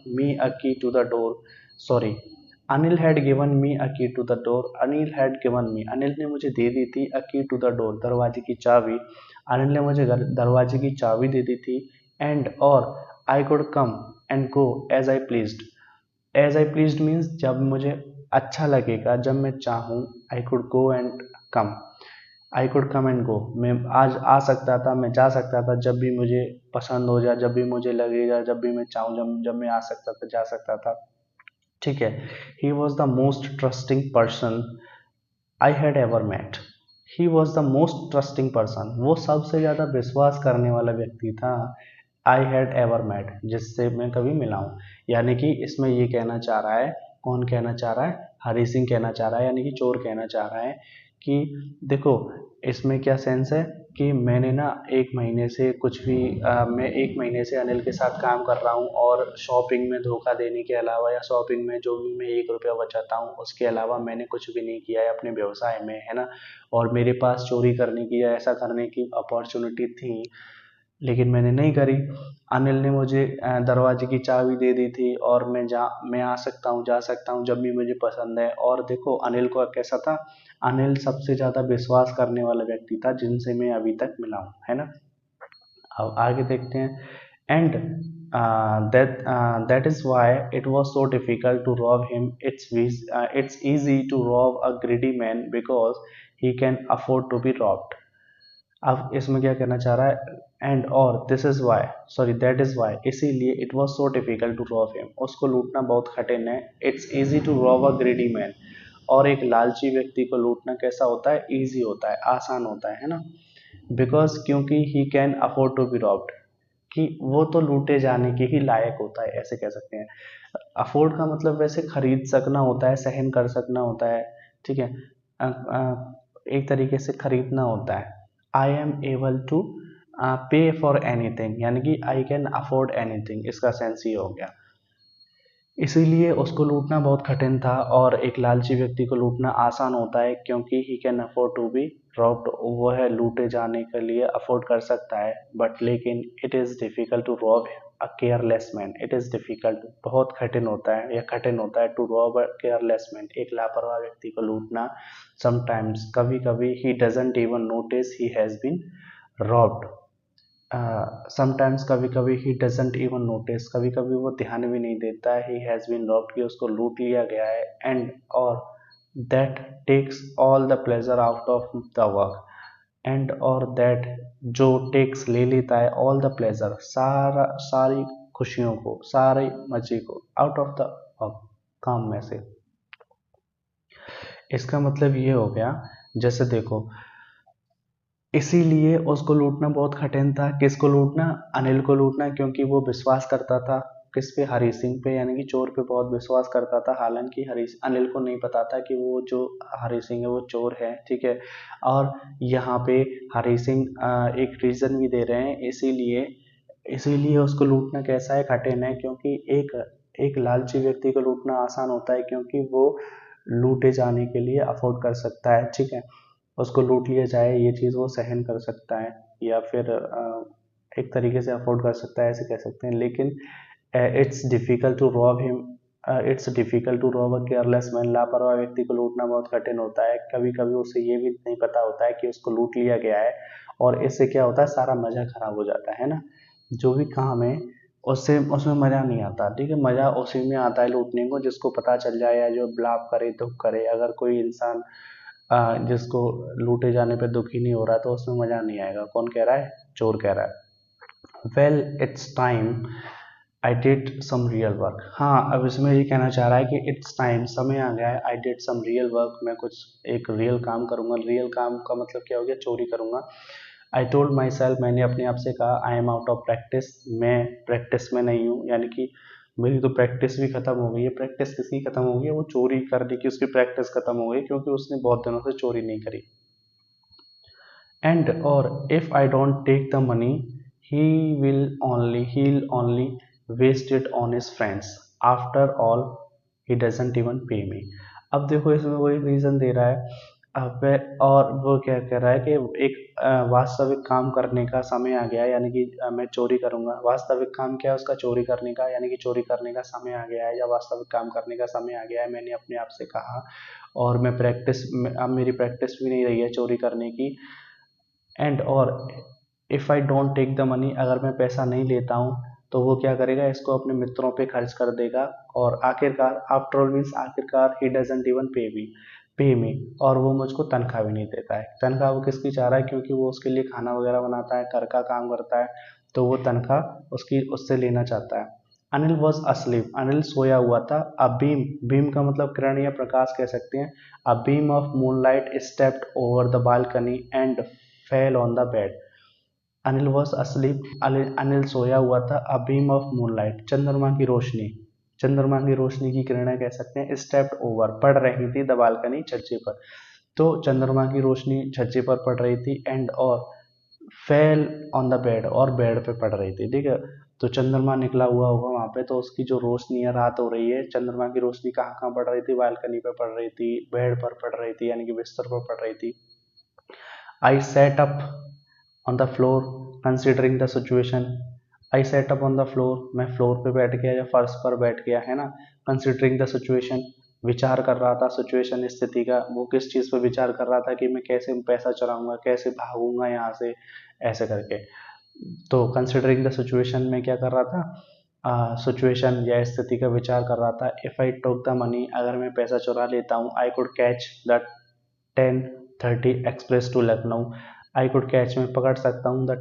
me a key to the door, sorry, Anil had given me a key to the door, Anil had given me, Anil ने मुझे दे दी थी अ की टू द डोर, दरवाजे की चाबी। अनिल ने मुझे दरवाजे की चाबी दे दी थी। एंड और I could come and go as I pleased. As I pleased means जब मुझे अच्छा लगेगा, जब मैं चाहूँ, I could go and come, I could come and go, मैं आज आ सकता था, मैं जा सकता था जब भी मुझे पसंद हो जाए, जब भी मुझे लगेगा, जब भी मैं चाहूँ, जब जब मैं आ सकता था, जा सकता था, ठीक है। He was the most trusting person I had ever met. He was the most trusting person, वो सबसे ज़्यादा विश्वास करने वाला व्यक्ति था आई हैड एवर मेट, जिससे मैं कभी मिला हूँ। यानी कि इसमें ये कहना चाह रहा है, कौन कहना चाह रहा है, हरी सिंह कहना चाह रहा है, यानी कि चोर कहना चाह रहा है कि देखो इसमें क्या सेंस है कि मैंने ना 1 महीने से कुछ भी मैं 1 महीने से अनिल के साथ काम कर रहा हूँ और शॉपिंग में धोखा देने के अलावा या शॉपिंग में जो भी मैं 1 रुपया बचाता हूँ उसके अलावा मैंने कुछ भी नहीं किया है अपने व्यवसाय में, है ना। और मेरे पास चोरी करने की या ऐसा करने की अपॉर्चुनिटी थी लेकिन मैंने नहीं करी। अनिल ने मुझे दरवाजे की चाबी दे दी थी और मैं आ सकता हूँ, जा सकता हूँ जब भी मुझे पसंद है। और देखो अनिल को कैसा था, अनिल सबसे ज़्यादा विश्वास करने वाला व्यक्ति था जिनसे मैं अभी तक मिला हूँ, है ना। अब आगे देखते हैं। And that is why it was so difficult to rob him, it's easy to rob a greedy man because he can afford to be robbed. अब इसमें क्या कहना चाह रहा है, एंड और this is why, sorry that is why, इसीलिए it was so difficult to rob him, उसको लूटना बहुत कठिन है। It's easy to rob a greedy man, और एक लालची व्यक्ति को लूटना कैसा होता है, ईजी होता है, आसान होता है ना। बिकॉज क्योंकि he can afford to be robbed, कि वो तो लूटे जाने के ही लायक होता है, ऐसे कह सकते हैं। अफोर्ड का मतलब वैसे खरीद सकना होता है, सहन कर सकना होता है, ठीक है। एक तरीके से खरीदना होता है। आई एम एबल टू पे फॉर एनीथिंग, यानी कि आई कैन अफोर्ड एनीथिंग, इसका सेंस ये हो गया। इसीलिए उसको लूटना बहुत कठिन था और एक लालची व्यक्ति को लूटना आसान होता है क्योंकि he can afford to be robbed, वो है लूटे जाने के लिए अफोर्ड कर सकता है। बट लेकिन it is difficult to rob a careless man, it is difficult, बहुत कठिन होता है या कठिन होता है to rob a careless man, एक लापरवाह व्यक्ति को लूटना। समटाइम्स, कभी कभी, he doesn't even notice he has been robbed. Sometimes, कभी कभी, ही डजेंट इवन नोटिस, कभी कभी वो ध्यान भी नहीं देता है, ही हैज़ बीन रॉब्ड, कि उसको लूट लिया गया है। एंड और that takes all the pleasure out of the work, and और दैट जो टेक्स ले लेता है, ऑल द प्लेजर सारी खुशियों को, सारे मजे को, आउट ऑफ द वर्क, काम में से। इसका मतलब ये हो गया, जैसे देखो इसीलिए उसको लूटना बहुत कठिन था। किसको लूटना, अनिल को लूटना, क्योंकि वो विश्वास करता था किस पे, हरी सिंह पे, यानी कि चोर पे बहुत विश्वास करता था। हालांकि अनिल को नहीं पता था कि वो जो हरी सिंह है वो चोर है, ठीक है। और यहाँ पे हरी सिंह एक रीजन भी दे रहे हैं, इसीलिए इसीलिए उसको लूटना कैसा है, कठिन है, क्योंकि एक एक लालची व्यक्ति को लूटना आसान होता है क्योंकि वो लूटे जाने के लिए अफोर्ड कर सकता है, ठीक है। उसको लूट लिया जाए ये चीज़ वो सहन कर सकता है, या फिर एक तरीके से अफोर्ड कर सकता है, ऐसे कह सकते हैं। लेकिन it's difficult to rob him, it's difficult to rob a careless man, लापरवाह व्यक्ति को लूटना बहुत कठिन होता है। कभी कभी उसे ये भी नहीं पता होता है कि उसको लूट लिया गया है, और इससे क्या होता है, सारा मज़ा खराब हो जाता है ना। जो भी काम है उससे उसमें मज़ा नहीं आता, ठीक है। मज़ा उसी में आता है लूटने को जिसको पता चल जाए, या जो ब्लाप करे दुख करे। अगर कोई इंसान जिसको लूटे जाने पे दुखी नहीं हो रहा तो उसमें मज़ा नहीं आएगा। कौन कह रहा है, चोर कह रहा है। Well it's time I did some real work, हाँ अब इसमें ये कहना चाह रहा है कि इट्स टाइम, समय आ गया है, I did some real work, मैं कुछ एक रियल काम करूँगा। रियल काम का मतलब क्या हो गया, चोरी करूँगा। आई टोल्ड माई सेल्फ, मैंने अपने आप से कहा, I am out of practice, मैं प्रैक्टिस में नहीं हूँ, यानी कि मेरी तो प्रैक्टिस भी खत्म हो गई है। प्रैक्टिस किसकी खत्म हो गई है? वो चोरी करने की उसकी प्रैक्टिस खत्म हो गई, क्योंकि उसने बहुत दिनों से चोरी नहीं करी। And or if I don't take the money, he'll only waste it on his friends. After all, he doesn't even pay me. अब देखो इसमें वो एक रीजन दे रहा है। अब और वो क्या कह रहा है कि एक वास्तविक काम करने का समय आ गया है, यानी कि मैं चोरी करूंगा। वास्तविक काम क्या है उसका? चोरी करने का, यानी कि चोरी करने का समय आ गया है या वास्तविक काम करने का समय आ गया है, मैंने अपने आप से कहा। और मैं प्रैक्टिस, अब मेरी प्रैक्टिस भी नहीं रही है चोरी करने की। एंड और if I don't take the money, अगर मैं पैसा नहीं लेता हूँ तो वो क्या करेगा? इसको अपने मित्रों पे खर्च कर देगा। और आखिरकार, आफ्टर ऑल मीन्स आखिरकार, ही डजंट इवन पे मी, और वो मुझको तनख्वाह भी नहीं देता है। तनख्वाह वो किसकी चाह रहा है? क्योंकि वो उसके लिए खाना वगैरह बनाता है, घर का काम करता है, तो वो तनख्वाह उसकी उससे लेना चाहता है। अनिल वॉज अस्लीप, अनिल सोया हुआ था। अ बीम, बीम का मतलब किरण या प्रकाश कह सकते हैं। A beam of moonlight stepped over the balcony and fell on the bed. Anil was asleep, Anil सोया हुआ था। अ बीम ऑफ मूनलाइट, चंद्रमा की रोशनी, चंद्रमा की रोशनी की किरणें कह सकते हैं। स्टेप्ड ओवर, पड़ रही थी, द बालकनी, छज्जे पर। तो चंद्रमा की रोशनी छज्जे पर पड़ रही थी। एंड और फेल ऑन द बेड, और बेड पे पड़ रही थी। ठीक है, तो चंद्रमा निकला हुआ होगा वहां पे, तो उसकी जो रोशनी है, रात हो रही है, चंद्रमा की रोशनी कहाँ कहाँ पड़ रही थी? बालकनी पे पड़ रही थी, बेड पर पड़ रही थी, यानी कि बिस्तर पर पड़ रही थी। I sat up on the floor considering the situation. I sat up on the floor, मैं फ्लोर पे बैठ गया या फर्श पर बैठ गया, है ना। कंसिडरिंग द सिचुएशन, विचार कर रहा था सिचुएशन, स्थिति का। वो किस चीज़ पर विचार कर रहा था? कि मैं कैसे पैसा चुराऊंगा, कैसे भागूंगा यहाँ से, ऐसे करके। तो कंसिडरिंग द सिचुएशन में क्या कर रहा था? सिचुएशन या स्थिति का विचार कर रहा था। If I took the money, अगर मैं पैसा चुरा लेता हूँ, I could catch the 10:30 express to Lucknow. I could catch, में पकड़ सकता हूँ, द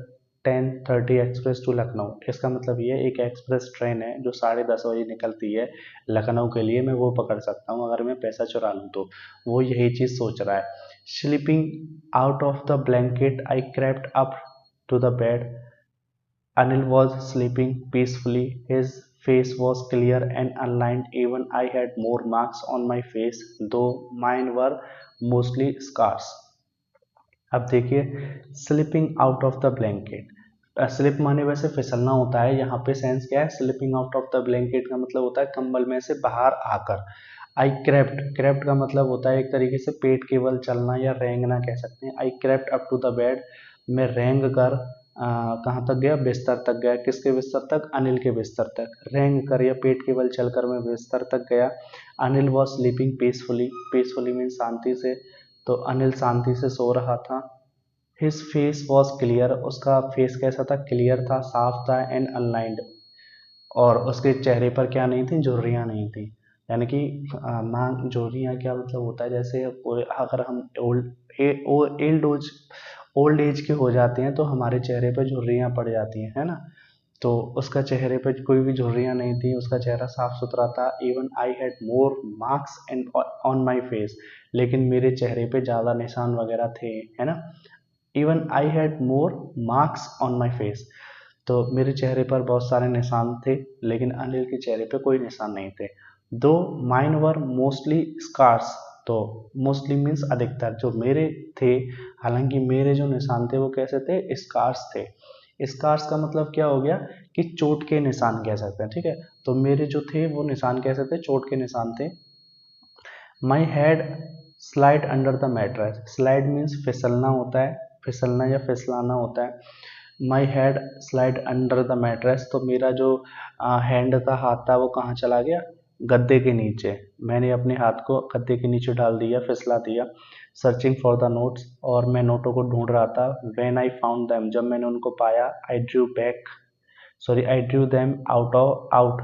10:30 एक्सप्रेस टू लखनऊ। इसका मतलब ये एक एक्सप्रेस ट्रेन है जो 10:30 बजे निकलती है लखनऊ के लिए, मैं वो पकड़ सकता हूँ अगर मैं पैसा चुरा लूँ तो। वो यही चीज़ सोच रहा है। Slipping out of the blanket, I crept up to the bed. Anil was sleeping peacefully. His face was clear and unlined. Even I had more marks on my face, though mine were mostly scars. अब देखिए, slipping out of the blanket. Slip माने वैसे फिसलना होता है, यहाँ पे सेंस क्या है? Slipping out of the blanket का मतलब होता है कंबल में से बाहर आकर। आई क्रेप्ट, क्रेप्ट का मतलब होता है एक तरीके से पेट केवल चलना या रेंगना कह सकते हैं। I crept up to the bed, मैं रेंग कर कहाँ तक गया? बिस्तर तक गया। किसके बिस्तर तक? अनिल के बिस्तर तक। रेंग कर या पेट केवल चलकर मैं बिस्तर तक गया। Anil was sleeping peacefully, peacefully mean शांति से, तो अनिल शांति से सो रहा था। हिज फेस वॉज क्लियर, उसका फेस कैसा था? क्लियर था, साफ था। एंड अनलाइंड, और उसके चेहरे पर क्या नहीं थी? झुर्रियाँ नहीं थी। यानी कि मांग, झुर्रियाँ क्या मतलब होता है? जैसे अगर हम ओल्ड एज के हो जाते हैं तो हमारे चेहरे पर झुर्रियाँ पड़ जाती हैं, है ना। तो उसका चेहरे पर कोई भी झुर्रियाँ नहीं थी, उसका चेहरा साफ सुथरा था। Even I had more marks and on my face, लेकिन मेरे चेहरे पे ज़्यादा निशान वगैरह थे, है ना। Even I had more marks on my face, तो मेरे चेहरे पर बहुत सारे निशान थे, लेकिन अनिल के चेहरे पे कोई निशान नहीं थे। दो माइन वर मोस्टली स्कार्स, तो मोस्टली मीन्स अधिकतर, जो मेरे थे, हालांकि मेरे जो निशान थे वो कैसे थे? स्कार्स थे। स्कार्स का मतलब क्या हो गया? कि चोट के निशान कह सकते हैं, ठीक है। तो मेरे जो थे वो निशान कैसे थे? चोट के निशान थे। My head slide under the mattress, slide means फिसलना होता है, फिसलना या फिसलाना होता है। My head slide under the mattress, तो मेरा जो हैंड था, हाथ था, वो कहाँ चला गया? गद्दे के नीचे। मैंने अपने हाथ को गद्दे के नीचे डाल दिया, फिसला दिया। सर्चिंग फॉर द नोट्स, और मैं नोटों को ढूंढ रहा था। व्हेन आई फाउंड देम, जब मैंने उनको पाया। I drew back, sorry, I drew them out,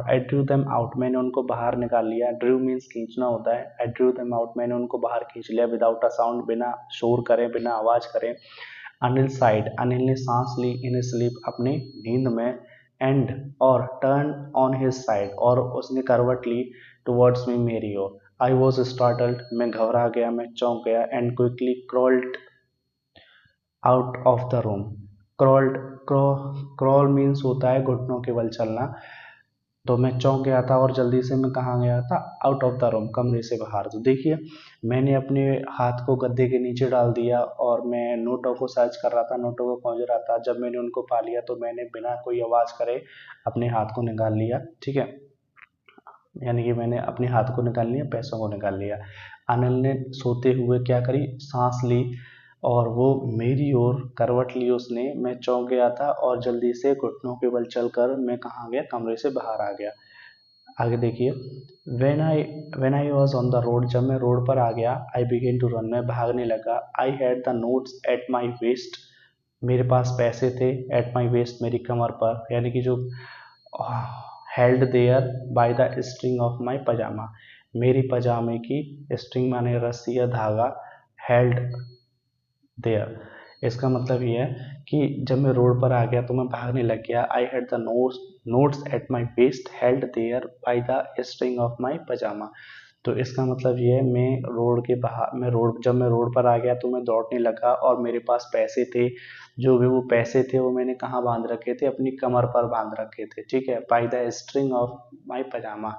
I drew them out, मैंने उनको बाहर निकाल लिया। ड्रू मीन्स खींचना होता है। आई ड्रू देम आउट, मैंने उनको बाहर खींच लिया। विदाउट अ साउंड, बिना शोर करें, बिना आवाज करें। अनिल साइड, अनिल ने सांस ली। इन स्लीप, अपनी नींद में। एंड और टर्न ऑन हिज साइड, और उसने करवट ली टुवर्ड्स मी, मेरी ओर। आई वॉज स्टार्टल्ड, मैं घबरा गया, मैं चौंक गया। And quickly crawled out of the room. Crawled, crawl means होता है घुटनों के बल चलना। तो मैं चौंक गया था और जल्दी से मैं कहाँ गया था, आउट ऑफ द रूम, कमरे से बाहर। तो देखिए मैंने अपने हाथ को गद्दे के नीचे डाल दिया और मैं नोटों को सर्च कर रहा था, नोटों को खोज रहा था। जब मैंने उनको पा लिया तो मैंने बिना कोई आवाज़ करे अपने हाथ को निकाल लिया, ठीक है। यानी कि मैंने अपने हाथ को निकाल लिया, पैसों को निकाल लिया। अनिल ने सोते हुए क्या करी, सांस ली और वो मेरी ओर करवट ली उसने। मैं चौंक गया था और जल्दी से घुटनों के बल चलकर मैं कहाँ गया, कमरे से बाहर आ गया। आगे देखिए, when I was on the road, जब मैं रोड पर आ गया, आई बिगेन टू रन, मैं भागने लगा। आई had the notes at my waste, मेरे पास पैसे थे, एट माई वेस्ट मेरी कमर पर, यानी कि जो held there by the string of my pyjama, मेरी पजामे की स्ट्रिंग माने रस्सी या धागा, हेल्ड देयर, इसका मतलब ये है कि जब मैं रोड पर आ गया तो मैं भागने लग गया। I had the notes at my waist held there by the string of my pyjama. तो इसका मतलब ये है, जब मैं रोड पर आ गया तो मैं दौड़ने लगा और मेरे पास पैसे थे। जो भी वो पैसे थे वो मैंने कहाँ बांध रखे थे, अपनी कमर पर बांध रखे थे, ठीक है। By the string of my pyjama,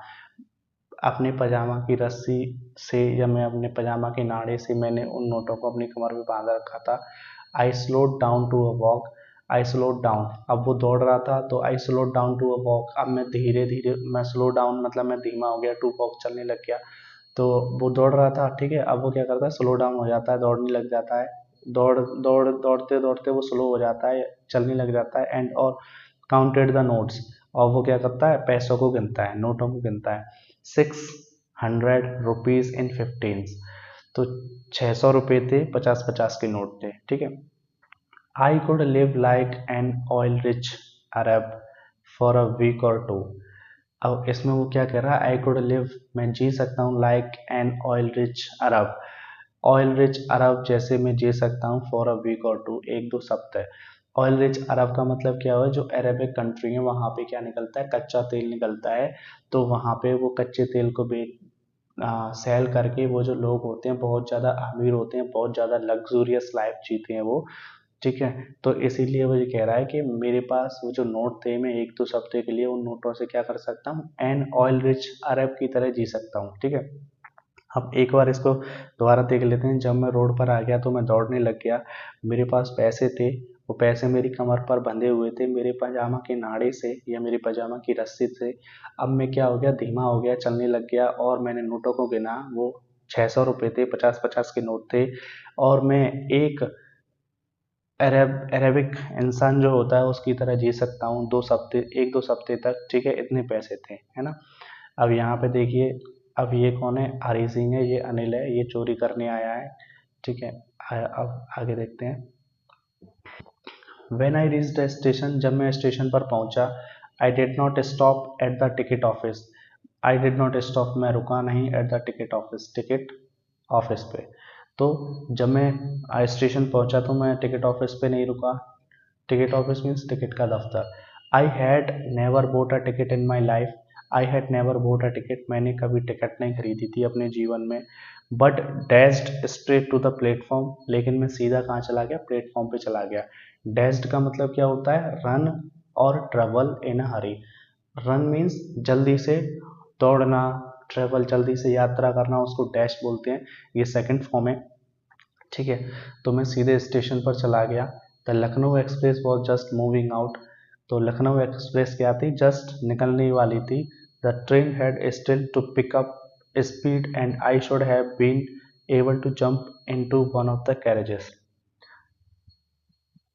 अपने पजामा की रस्सी से या मैं अपने पजामा के नाड़े से मैंने उन नोटों को अपनी कमर में बांध रखा था। I slowed down to a walk, I slowed down, अब वो दौड़ रहा था तो I slowed down to a walk, अब मैं धीरे धीरे, मैं स्लो डाउन मतलब मैं धीमा हो गया, टू वॉक चलने लग गया। तो वो दौड़ रहा था, ठीक है। अब वो क्या करता है, स्लो डाउन हो जाता है, दौड़ने लग जाता है। दौड़ते दौड़ते वो स्लो हो जाता है, चलने लग जाता है। एंड और काउंटेड द नोट्स, और वो क्या करता है, पैसों को गिनता है, नोटों को गिनता है। 600 रुपीज इन 15, तो 600 रुपये थे, 50-50 के नोट थे, ठीक है। I could live like an oil rich Arab for a week और टू, अब इसमें वो क्या कह रहा है, आई कुड लिव, मैं जी सकता हूँ, like an oil rich Arab, oil rich Arab जैसे मैं जी सकता हूँ, फॉर अ वीक और टू, एक दो सप्ताह। ऑयल रिच अरब का मतलब क्या हुआ, जो अरेबिक कंट्री है वहाँ पे क्या निकलता है, कच्चा तेल निकलता है। तो वहाँ पे वो कच्चे तेल को सेल करके वो जो लोग होते हैं बहुत ज़्यादा अमीर होते हैं, बहुत ज़्यादा लग्जूरियस लाइफ जीते हैं वो, ठीक है। तो इसीलिए वो ये कह रहा है कि मेरे पास वो जो नोट थे, मैं एक दो हफ्ते के लिए उन नोटों से क्या कर सकता हूँ, एन ऑयल रिच अरब की तरह जी सकता हूँ, ठीक है। अब एक बार इसको दोबारा देख लेते हैं। जब मैं रोड पर आ गया तो मैं दौड़ने लग गया, मेरे पास पैसे थे, वो पैसे मेरी कमर पर बंधे हुए थे, मेरे पजामा के नाड़े से या मेरी पजामा की रस्सी से। अब मैं क्या हो गया, धीमा हो गया, चलने लग गया और मैंने नोटों को गिना, वो 600 रुपये थे, 50-50 के नोट थे। और मैं एक अरेबिक इंसान जो होता है उसकी तरह जी सकता हूँ 2 हफ्ते, एक दो हफ्ते तक, ठीक है। इतने पैसे थे, है ना। अब यहाँ पे देखिए, अब ये कौन है, हरी सिंह है, ये अनिल है, ये चोरी करने आया है, ठीक है। अब आगे देखते हैं। When I reach the station, जब मैं स्टेशन पर पहुंचा, आई did not stop at the ticket office, I did not stop, मैं रुका नहीं, at the ticket office, ticket office पे। तो जब मैं स्टेशन पहुंचा तो मैं टिकट ऑफिस पे नहीं रुका, टिकट ऑफिस मीन्स टिकट का दफ्तर। I had never bought a ticket in my life, I had never bought a ticket, मैंने कभी टिकट नहीं खरीदी थी अपने जीवन में। But dashed straight to the platform, लेकिन मैं सीधा कहाँ चला गया, प्लेटफॉर्म पे चला गया। डैश्ड का मतलब क्या होता है, रन और travel in a Hari. Run means जल्दी से दौड़ना, ट्रेवल जल्दी से यात्रा करना, उसको डैश बोलते हैं, ये सेकंड फॉर्म है, ठीक है। तो मैं सीधे स्टेशन पर चला गया। The Lucknow express was just moving out, तो लखनऊ एक्सप्रेस क्या थी, जस्ट निकलने वाली थी। The train had still to pick up speed and I should have been able to jump into one of the carriages.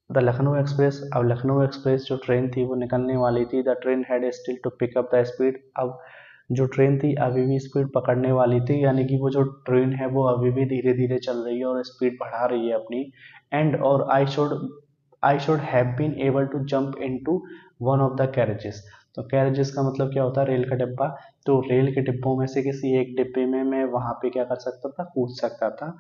The Lucknow express, अब लखनऊ एक्सप्रेस जो ट्रेन थी वो निकलने वाली थी। The train had still to pick up the speed, अब जो ट्रेन थी अभी भी स्पीड पकड़ने वाली थी, यानी कि वो जो ट्रेन है वो अभी भी धीरे धीरे चल रही है और स्पीड बढ़ा रही है अपनी। एंड और I should have been able to jump into one of the carriages, तो कैरेजेस का मतलब क्या होता है, रेल का डिब्बा। तो रेल के डिब्बों में से किसी एक डिब्बे में मैं वहां पे क्या कर सकता था, कूद सकता था,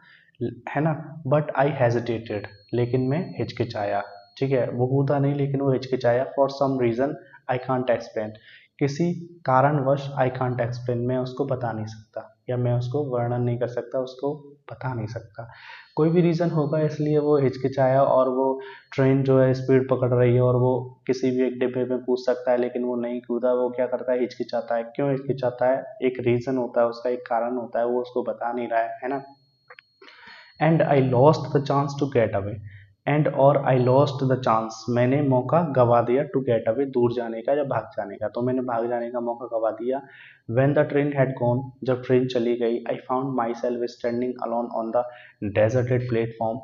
है ना। बट आई हेजिटेटेड, लेकिन मैं हिचकिचाया, ठीक है। वो कूदा नहीं लेकिन वो हिचकिचाया। For some reason I can't explain, किसी कारणवश, आई कांट एक्सप्लेन, मैं उसको बता नहीं सकता या मैं उसको वर्णन नहीं कर सकता, उसको बता नहीं सकता, कोई भी रीज़न होगा इसलिए वो हिचकिचाया, और वो ट्रेन जो है स्पीड पकड़ रही है और वो किसी भी एक डिब्बे में कूद सकता है लेकिन वो नहीं कूदा, वो क्या करता है, हिचकिचाता है। क्यों हिचकिचाता है, एक रीज़न होता है, उसका एक कारण होता है, वो उसको बता नहीं रहा है ना। And I lost the chance to get away, and और आई लॉस्ट द चांस, मैंने मौका गवा दिया, टू गेट अवे, दूर जाने का या भाग जाने का, तो मैंने भाग जाने का मौका गवा दिया। When the train had gone, जब ट्रेन चली गई, आई found my self standing alone on the deserted platform,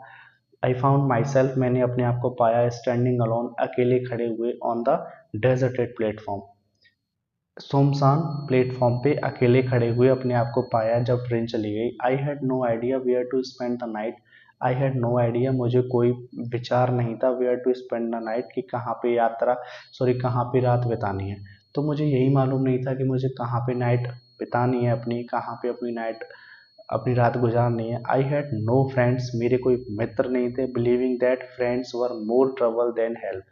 I found myself, मैंने अपने आप को पाया, स्टैंडिंग अलोन, अकेले खड़े हुए, ऑन द डेजर्टेड प्लेटफॉर्म, सुनसान प्लेटफॉर्म पे अकेले खड़े हुए अपने आप को पाया जब ट्रेन चली गई। I had no idea where to spend the night, I had no idea, मुझे कोई विचार नहीं था, where to spend the night, कि कहाँ पे रात बितानी है। तो मुझे यही मालूम नहीं था कि मुझे कहाँ पे नाइट बितानी है अपनी, कहाँ पे अपनी रात गुजारनी है। आई हैड नो फ्रेंड्स, मेरे कोई मित्र नहीं थे, believing that friends were more trouble than help,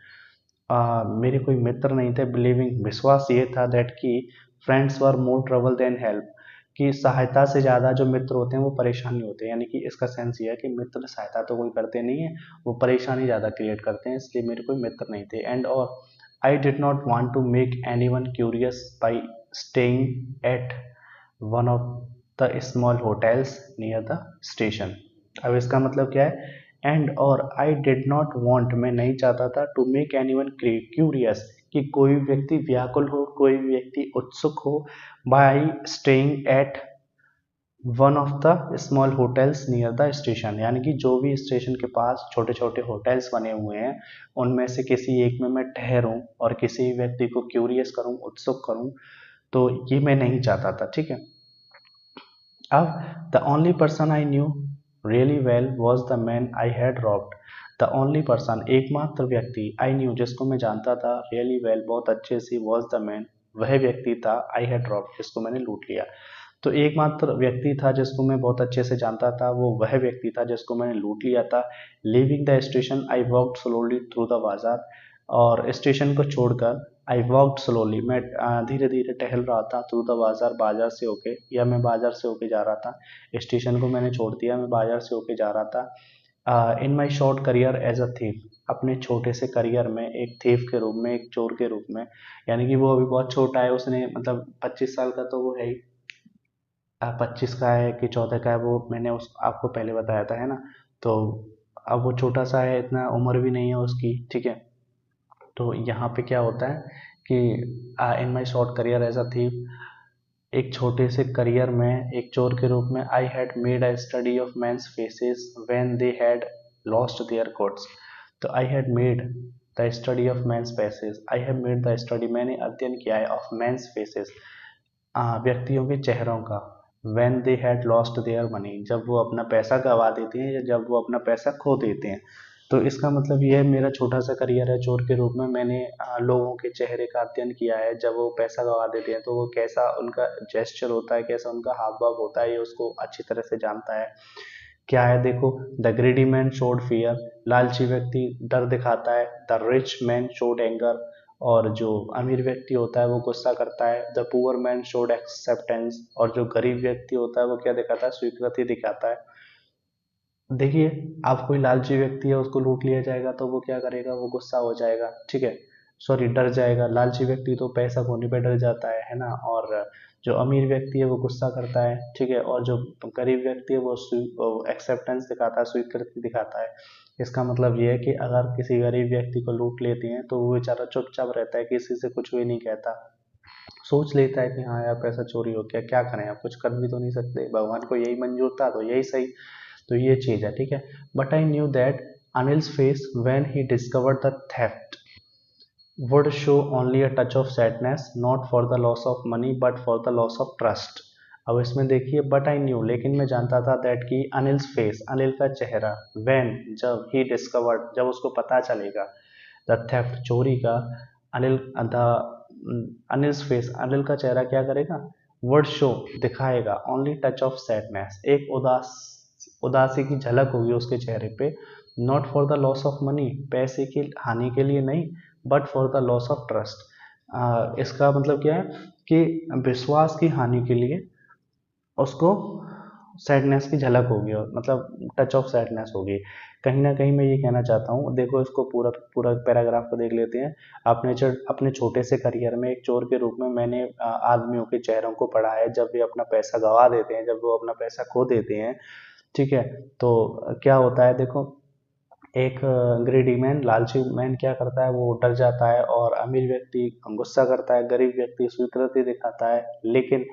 मेरे कोई मित्र नहीं थे, बिलीविंग, विश्वास ये था, दैट कि friends were more trouble than help, कि सहायता से ज़्यादा जो मित्र होते हैं वो परेशानी होते हैं, यानी कि इसका सेंस ये है कि मित्र सहायता तो कोई करते नहीं है, वो परेशानी ज़्यादा क्रिएट करते हैं, इसलिए मेरे कोई मित्र नहीं थे। एंड और I did not want to make anyone curious by staying at one of the small hotels near the station. अब इसका मतलब क्या है, एंड और आई डिड नॉट वांट, मैं नहीं चाहता था, टू मेक एनीवन क्यूरियस, कि कोई व्यक्ति व्याकुल हो, कोई व्यक्ति उत्सुक हो, bye staying at one of the small hotels near the station, यानी कि जो भी स्टेशन के पास छोटे छोटे होटल्स बने हुए हैं उनमें से किसी एक में मैं ठहरूं और किसी व्यक्ति को क्यूरियस करूं, उत्सुक करूं, तो ये मैं नहीं चाहता था, ठीक है। अब the only person I knew really well was the man I had robbed, the only person, एकमात्र व्यक्ति, आई न्यू, जिसको मैं जानता था, रियली वेल, बहुत अच्छे से, वॉज द मैन, वह व्यक्ति था, आई हैड रॉब्ड, जिसको मैंने लूट लिया। तो एकमात्र व्यक्ति था जिसको मैं बहुत अच्छे से जानता था, वो वह व्यक्ति था जिसको मैंने लूट लिया था। Leaving the station I walked slowly through the बाजार, और स्टेशन को छोड़कर आई वॉकड स्लोली, मैं धीरे धीरे टहल रहा था, थ्रू द बाजार, बाजार से होके, या मैं बाजार से होके जा रहा था, स्टेशन को मैंने छोड़ दिया, मैं बाजार से होके जा रहा था। In my short career as a thief, अपने छोटे से करियर में, एक थीफ के रूप में, एक चोर के रूप में, यानी कि वो अभी बहुत छोटा है, उसने मतलब 25 साल का तो वो है ही, 25 का है कि 14 का है, वो मैंने उस आपको पहले बताया था, है ना। तो अब वो छोटा सा है, इतना उम्र भी नहीं है उसकी, ठीक है। तो यहाँ पे क्या होता है कि in my short career as a thief, एक छोटे से करियर में एक चोर के रूप में, I had made a study of man's faces when they had lost their coats, तो I had made the study of man's faces, I have made the study, मैंने अध्ययन किया है, ऑफ मैंस फेसेस, व्यक्तियों के चेहरों का, when they had lost their money, जब वो अपना पैसा गवा देते हैं या जब वो अपना पैसा खो देते हैं। तो इसका मतलब ये है, मेरा छोटा सा करियर है चोर के रूप में, मैंने लोगों के चेहरे का अध्ययन किया है, जब वो पैसा गवा देते हैं तो वो कैसा उनका जेस्चर होता है, कैसा उनका हाव भाव होता है, ये उसको अच्छी तरह से जानता है। क्या है देखो, the greedy man showed fear, लालची व्यक्ति डर दिखाता है, the rich man showed anger, और जो अमीर व्यक्ति होता है वो गुस्सा करता है, the poor man showed acceptance, और जो गरीब व्यक्ति होता है वो क्या दिखाता है, स्वीकृति दिखाता है। देखिए, आप कोई लालची व्यक्ति है, उसको लूट लिया जाएगा तो वो क्या करेगा, वो गुस्सा हो जाएगा, ठीक है, सॉरी डर जाएगा, लालची व्यक्ति तो पैसा खोने पे डर जाता है ना, और जो अमीर व्यक्ति है वो गुस्सा करता है, ठीक है, और जो गरीब व्यक्ति है वो एक्सेप्टेंस दिखाता है, स्वीकृति दिखाता है। इसका मतलब ये है कि अगर किसी गरीब व्यक्ति को लूट लेते हैं तो वो बेचारा चुपचाप रहता है, किसी से कुछ भी नहीं कहता, सोच लेता है कि हाँ यार पैसा चोरी हो गया, क्या करें, आप कुछ कर भी तो नहीं सकते, भगवान को यही मंजूर था तो यही सही। तो ये चीज़ है, ठीक है। But I knew that Anil's face when he discovered the theft would show only a touch of sadness, not for the loss of money but for the loss of trust। अब इसमें देखिए, बट आई न्यू, लेकिन मैं जानता था, दैट कि अनिल्स फेस, अनिल का चेहरा, व्हेन, जब, ही डिस्कवर्ड, जब उसको पता चलेगा, द थेफ्ट, चोरी का, अनिल द अनिल्स फेस, अनिल का चेहरा क्या करेगा, वर्ड शो, दिखाएगा, ओनली टच ऑफ सैडनेस, एक उदासी की झलक होगी उसके चेहरे पे, not for the loss of money, पैसे की हानि के लिए नहीं, but for the loss of trust. इसका मतलब क्या है कि विश्वास की हानि के लिए उसको सैडनेस की झलक होगी, और मतलब टच ऑफ सैडनेस होगी। कहीं ना कहीं मैं ये कहना चाहता हूँ, देखो इसको पूरा पूरा पैराग्राफ को देख लेते हैं। अपने छोटे से करियर में एक चोर के रूप में मैंने आदमियों के चेहरों को पढ़ा है, जब वे अपना पैसा गंवा देते हैं, जब वो अपना पैसा खो देते हैं, ठीक है। तो क्या होता है देखो, एक ग्रेडी मैन, लालची मैन क्या करता है, वो डर जाता है, और अमीर व्यक्ति गुस्सा करता है, गरीब व्यक्ति स्वीकृति दिखाता है। लेकिन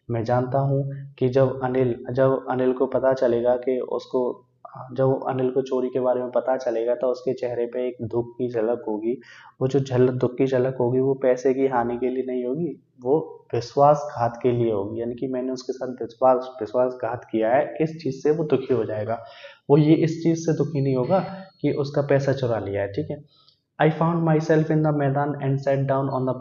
मैं जानता हूँ कि जब अनिल को पता चलेगा कि उसको जब अनिल को चोरी के बारे में पता चलेगा, तो उसके चेहरे पे एक दुख की झलक होगी। वो जो दुख की झलक होगी, वो पैसे की हानि के लिए नहीं होगी, वो विश्वासघात के लिए होगी। यानी कि मैंने उसके साथ विश्वासघात किया है, इस चीज से वो दुखी हो जाएगा। वो ये इस चीज से दुखी नहीं होगा कि उसका पैसा चुरा लिया है, ठीक है। I found myself in the maidan and sat down on a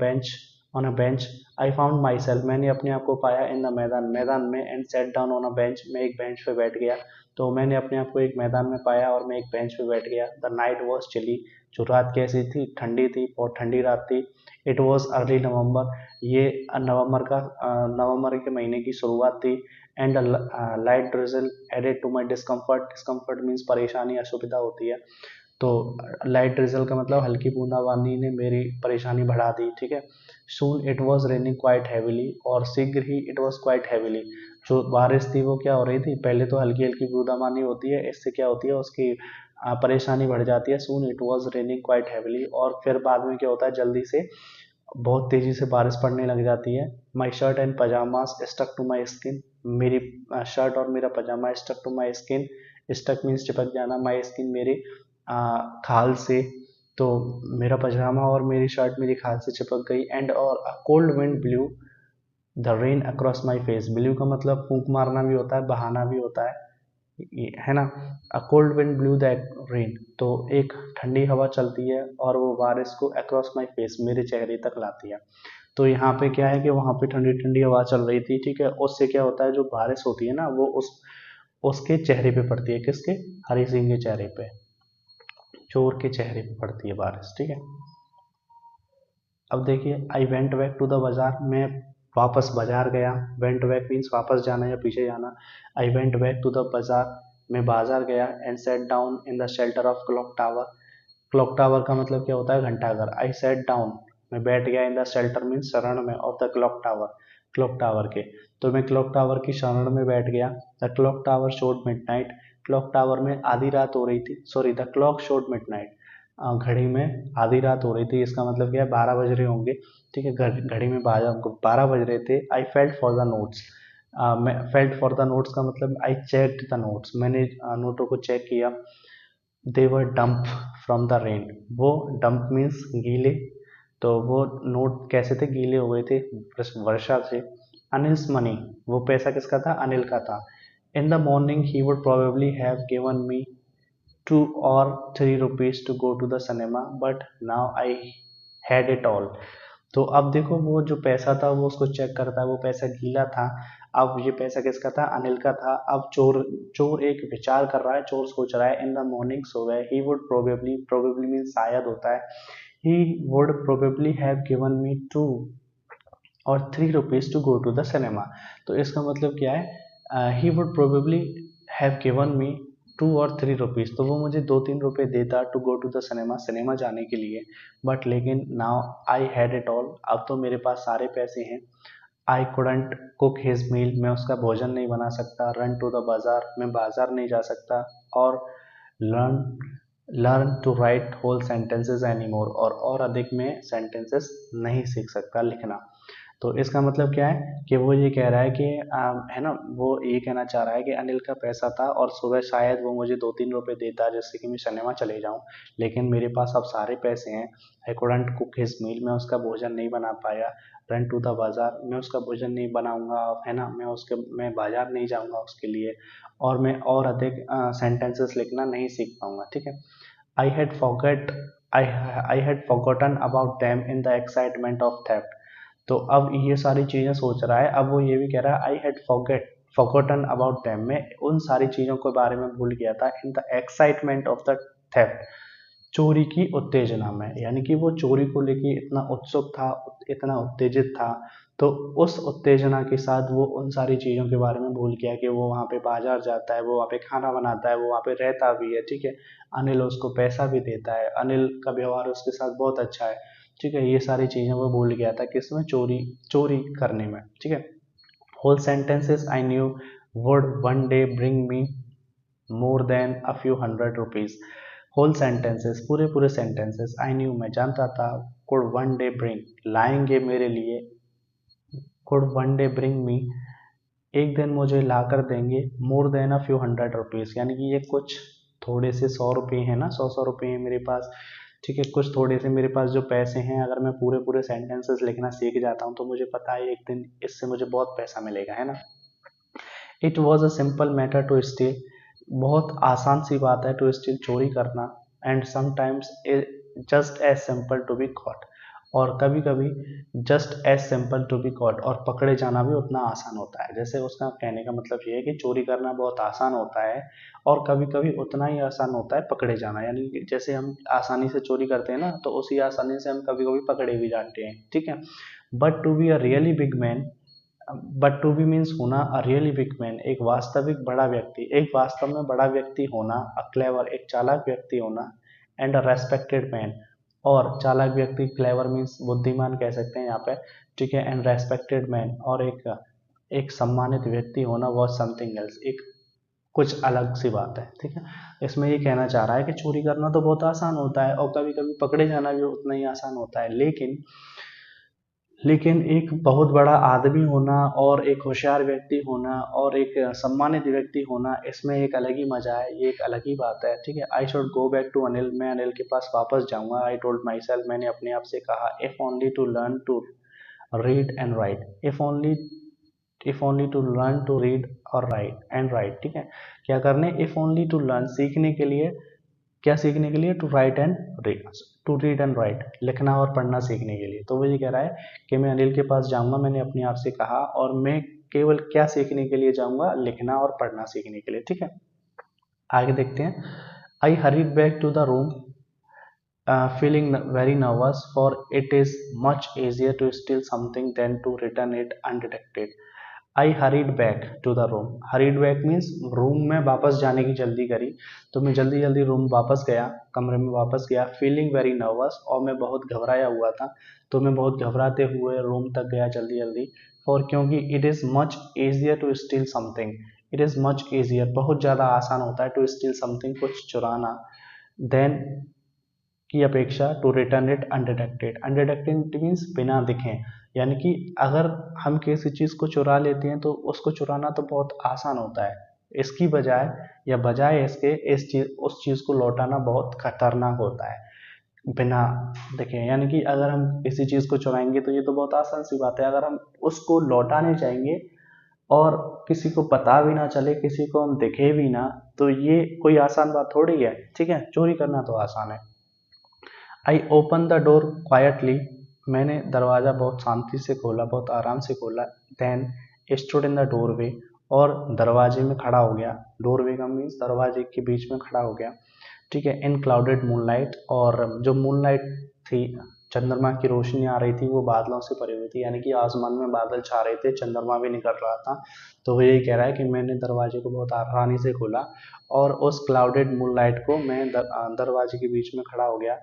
bench. I found myself, मैंने अपने आप को पाया, इन द मैदान में, and sat down on a bench, मैं एक बेंच पे बैठ गया। तो मैंने अपने आप को एक मैदान में पाया और मैं एक बेंच पे बैठ गया। द नाइट वॉज चिली, जो रात कैसी थी, ठंडी थी, बहुत ठंडी रात थी। इट वॉज अर्ली नवंबर, ये नवंबर के महीने की शुरुआत थी। And light drizzle added to my discomfort, discomfort means परेशानी, असुविधा होती है। तो लाइट ड्रिजल का मतलब हल्की बूंदाबांदी ने मेरी परेशानी बढ़ा दी, ठीक है। Soon it was raining quite heavily, और शीघ्र ही इट वॉज क्वाइट हैविली, जो बारिश थी वो क्या हो रही थी, पहले तो हल्की हल्की बूंदाबांदी होती है, इससे क्या होती है, उसकी परेशानी बढ़ जाती है। Soon it was raining quite heavily, और फिर बाद में क्या होता है, जल्दी से बहुत तेजी से बारिश पड़ने लग जाती है। My shirt and pajamas stuck to my skin, मेरी शर्ट और मेरा पजामा stuck to my skin, stuck means चिपक जाना, माई स्किन मेरी खाल से। तो मेरा पजामा और मेरी शर्ट मेरी खाल से चिपक गई। एंड और cold wind blue the rain across my face, blue का मतलब फूंक मारना भी होता है, बहाना भी होता है ना। A cold wind blue the rain, तो एक ठंडी हवा चलती है और वो बारिश को अक्रॉस माई फेस, मेरे चेहरे तक लाती है। तो यहाँ पे क्या है कि वहाँ पे ठंडी ठंडी हवा चल रही थी, ठीक है। उससे क्या होता है, जो बारिश होती है ना, वो उसके चेहरे पे पड़ती है, किसके, हरी सिंह के चेहरे पे, चोर के चेहरे पे पड़ती है बारिश, ठीक है। अब देखिए, I went back to the bazaar, मैं वापस बाजार गया। वेंट बैक मीन्स वापस जाना या पीछे जाना। I went back to the bazaar, मैं बाजार गया। And sat down in the shelter of clock tower, clock tower का मतलब क्या होता है, घंटाघर। आई सेट डाउन, मैं बैठ गया, इन द शेल्टर मीन्स शरण में, of the clock tower, clock tower के। तो मैं क्लॉक टावर की शरण में बैठ गया। The clock tower showed midnight, clock tower में आधी रात हो रही थी, sorry, the clock showed midnight, घड़ी में आधी रात हो रही थी, इसका मतलब क्या है, 12 बज रहे होंगे, ठीक है। घड़ी में 12 बज रहे थे। I felt for the notes, मैं फेल्ट फॉर द नोट्स का मतलब आई चेक्ड द नोट्स, मैंने नोटों को चेक किया। दे वर डंप फ्रॉम द रेन, वो डंप मीन्स गीले, तो वो नोट कैसे थे, गीले हो गए थे वर्षा से। अनिल्स मनी, वो पैसा किसका था, अनिल का था। In the morning he would probably have given me 2 or 3 rupees to go to the cinema, but now I had it all। तो अब देखो, वो जो पैसा था वो उसको चेक करता है, वो पैसा गीला था। अब ये पैसा किसका था, अनिल का था। अब चोर चोर एक विचार कर रहा है, चोर सोच रहा है, इन द मॉर्निंग सो गए, he would probably, probably mean शायद होता है, he would probably have given me 2 or 3 rupees to go to the cinema. तो इसका मतलब क्या है, he would probably have given me 2 or 3 rupees, तो वो मुझे 2-3 रुपए देता to go to the cinema, cinema जाने के लिए। बट लेकिन now I had it all, अब तो मेरे पास सारे पैसे हैं। I couldn't cook his meal, मैं उसका भोजन नहीं बना सकता। रन टू द बाजार, मैं बाजार नहीं जा सकता। और learn learn to write whole sentences any more, और अधिक में सेंटेंसेस नहीं सीख सकता लिखना। तो इसका मतलब क्या है कि वो ये कह रहा है कि है ना, वो ये कहना चाह रहा है कि अनिल का पैसा था और सुबह शायद वो मुझे 2-3 रुपए देता जिससे कि मैं सिनेमा चले जाऊं, लेकिन मेरे पास अब सारे पैसे हैं। I couldn't cook his meal, मैं उसका भोजन नहीं बना पाया। रन टू द बाजार, मैं उसका भोजन नहीं बनाऊंगा, है ना, मैं बाजार नहीं जाऊंगा उसके लिए। और मैं और अधिक सेंटेंसेस लिखना नहीं सीख पाऊंगा, ठीक है। I had forget I had forgotten about them in the excitement of theft. तो अब ये सारी चीजें सोच रहा है, अब वो ये भी कह रहा है, I had forgotten about them, मैं उन सारी चीजों के बारे में भूल गया था, in the excitement of the theft, चोरी की उत्तेजना में। यानी कि वो चोरी को लेके इतना उत्सुक था, इतना उत्तेजित था, तो उस उत्तेजना के साथ वो उन सारी चीज़ों के बारे में भूल गया कि वो वहाँ पे बाजार जाता है, वो वहाँ पे खाना बनाता है, वो वहाँ पे रहता भी है, ठीक है। अनिल उसको पैसा भी देता है, अनिल का व्यवहार उसके साथ बहुत अच्छा है, ठीक है। ये सारी चीज़ें वो भूल गया था किसमें, चोरी चोरी करने में, ठीक है। Whole sentences I knew would one day bring me more than a few hundred rupees. Whole sentences, पूरे पूरे सेंटेंसेस, आई न्यू मैं जानता था, कुड वन डे ब्रिंग लाएंगे मेरे लिए, कुड वन डे ब्रिंग मी एक दिन मुझे ला कर देंगे, मोर than a few hundred rupees, यानी कि ये कुछ थोड़े से 100 रुपये हैं ना, 100 रुपये हैं मेरे पास, ठीक है। कुछ थोड़े से मेरे पास जो पैसे हैं, अगर मैं पूरे पूरे सेंटेंसेस लिखना सीख जाता हूँ तो मुझे पता है एक दिन इससे मुझे बहुत पैसा मिलेगा, है ना। It was a simple matter to steal, बहुत आसान सी बात है टू स्टील, चोरी करना, and sometimes just as simple to be caught, और कभी कभी just as simple to be caught, और पकड़े जाना भी उतना आसान होता है। जैसे उसका कहने का मतलब ये है कि चोरी करना बहुत आसान होता है और कभी कभी उतना ही आसान होता है पकड़े जाना, यानी कि जैसे हम आसानी से चोरी करते हैं ना, तो उसी आसानी से हम कभी कभी पकड़े भी जाते हैं, ठीक है। But to be a really big man, but to be means होना, अ रियली बिग मैन एक वास्तविक बड़ा व्यक्ति, एक वास्तव में बड़ा व्यक्ति होना, अ क्लेवर एक चालाक व्यक्ति होना, एंड अ रेस्पेक्टेड मैन, और चालाक व्यक्ति, क्लेवर मीन्स बुद्धिमान कह सकते हैं यहाँ पे, ठीक है। एंड रेस्पेक्टेड मैन, और एक सम्मानित व्यक्ति होना, वॉज समथिंग एल्स, एक कुछ अलग सी बात है, ठीक है। इसमें ये कहना चाह रहा है कि चोरी करना तो बहुत आसान होता है और कभी कभी पकड़े जाना भी उतना ही आसान होता है, लेकिन एक बहुत बड़ा आदमी होना और एक होशियार व्यक्ति होना और एक सम्मानित व्यक्ति होना, इसमें एक अलग ही मजा है, ये एक अलग ही बात है, ठीक है। I should go back to Anil, मैं अनिल के पास वापस जाऊंगा। आई टोल्ड माई सेल्फ, मैंने अपने आप से कहा, if only to learn to read and write, if only to learn to read और राइट एंड राइट, ठीक है। क्या करने, इफ ओनली टू लर्न सीखने के लिए, क्या सीखने के लिए, to write and read, to read and write लिखना और पढ़ना सीखने के लिए। तो वो ये कह रहा है कि मैं अनिल के पास जाऊंगा, मैंने अपने आप से कहा, और मैं केवल क्या सीखने के लिए जाऊंगा, लिखना और पढ़ना सीखने के लिए, ठीक है। आगे देखते हैं। I hurried back to the room feeling very nervous, for it is much easier to steal something than to return it undetected. I hurried back to the room. Hurried back means room में वापस जाने की जल्दी करी, तो मैं जल्दी जल्दी रूम वापस गया, कमरे में वापस गया। फीलिंग वेरी नर्वस, और मैं बहुत घबराया हुआ था, तो मैं बहुत घबराते हुए रूम तक गया जल्दी जल्दी। और क्योंकि it is much easier to steal something, it is much easier बहुत ज़्यादा आसान होता है, टू स्टील समथिंग कुछ चुराना, देन की अपेक्षा, to return it undetected. Undetected means बिना दिखे, यानी कि अगर हम किसी चीज़ को चुरा लेते हैं तो उसको चुराना तो बहुत आसान होता है, इसकी बजाय या बजाय इसके उस चीज़ को लौटाना बहुत खतरनाक होता है बिना देखे। यानी कि अगर हम किसी चीज़ को चुराएंगे तो ये तो बहुत आसान सी बात है, अगर हम उसको लौटाने जाएंगे और किसी को पता भी ना चले, किसी को हम दिखे भी ना, तो ये कोई आसान बात थोड़ी है, ठीक है। चोरी करना तो आसान है। I open the door quietly, मैंने दरवाज़ा बहुत शांति से खोला, बहुत आराम से खोला। Then stood in the doorway, और दरवाजे में खड़ा हो गया। डोरवे का मीन्स दरवाजे के बीच में खड़ा हो गया, ठीक है। इन क्लाउडेड मूनलाइट, और जो मूनलाइट थी, चंद्रमा की रोशनी आ रही थी, वो बादलों से भरी हुई थी, यानी कि आसमान में बादल छा रहे थे, चंद्रमा भी निकल रहा था। तो वो यही कह रहा है कि मैंने दरवाजे को बहुत आसानी से खोला और उस क्लाउडेड मूनलाइट को मैं दरवाजे के बीच में खड़ा हो गया।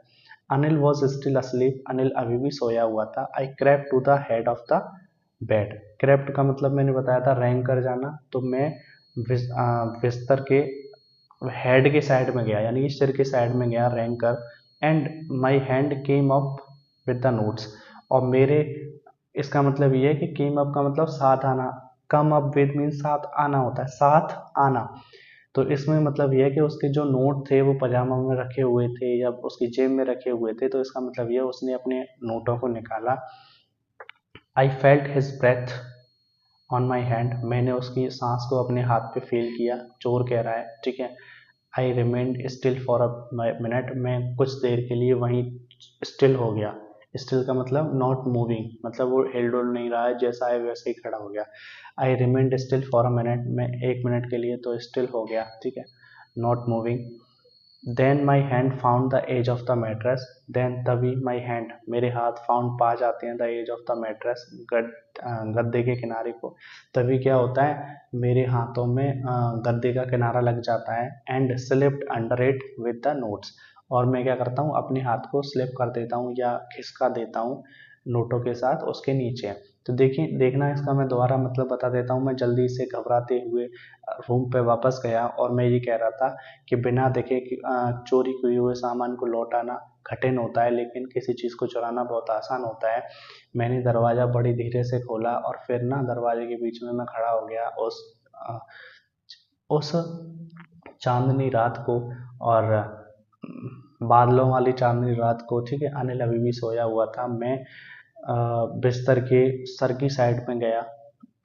Anil was still asleep, Anil अभी भी सोया हुआ था। I crept to the head of the bed, crept का मतलब मैंने बताया था रेंग कर जाना, तो मैं बिस्तर के हेड के साइड में गया, यानी कि सिर के साइड में गया रेंग कर। And my hand came up with the notes, और मेरे, इसका मतलब ये है कि केम अप का मतलब साथ आना, कम अप विद मीन साथ आना होता है, साथ आना। तो इसमें मतलब यह है कि उसके जो नोट थे वो पजामा में रखे हुए थे या उसकी जेब में रखे हुए थे, तो इसका मतलब यह उसने अपने नोटों को निकाला। I felt his breath on my hand, मैंने उसकी सांस को अपने हाथ पे फील किया, चोर कह रहा है, ठीक है। I remained still for a minute, मैं कुछ देर के लिए वहीं स्टिल हो गया। स्टिल का मतलब नॉट मूविंग, मतलब वो हिल डुल नहीं रहा है, जैसा है वैसे ही खड़ा हो गया। I remained still for a minute, मैं 1 मिनट के लिए तो स्टिल हो गया, ठीक है, not moving. Then my hand found the edge of the mattress, then तभी माई हैंड मेरे हाथ फाउंड पा जाते हैं the edge of the mattress, गद्दे के किनारे को। तभी क्या होता है, मेरे हाथों में गद्दे का किनारा लग जाता है। And slipped under it with the notes, और मैं क्या करता हूँ, अपने हाथ को स्लिप कर देता हूँ या खिसका देता हूँ नोटों के साथ उसके नीचे। तो देखिए, देखना इसका मैं दोबारा मतलब बता देता हूँ। मैं जल्दी से घबराते हुए रूम पे वापस गया और मैं ये कह रहा था कि बिना देखे कि चोरी किए हुए सामान को लौटाना कठिन होता है, लेकिन किसी चीज़ को चुराना बहुत आसान होता है। मैंने दरवाज़ा बड़ी धीरे से खोला और फिर ना दरवाजे के बीच में मैं खड़ा हो गया अ, उस चांदनी रात को, और बादलों वाली चांदनी रात को। ठीक है, अनिल अभी भी सोया हुआ था। मैं बिस्तर के सर की साइड में गया,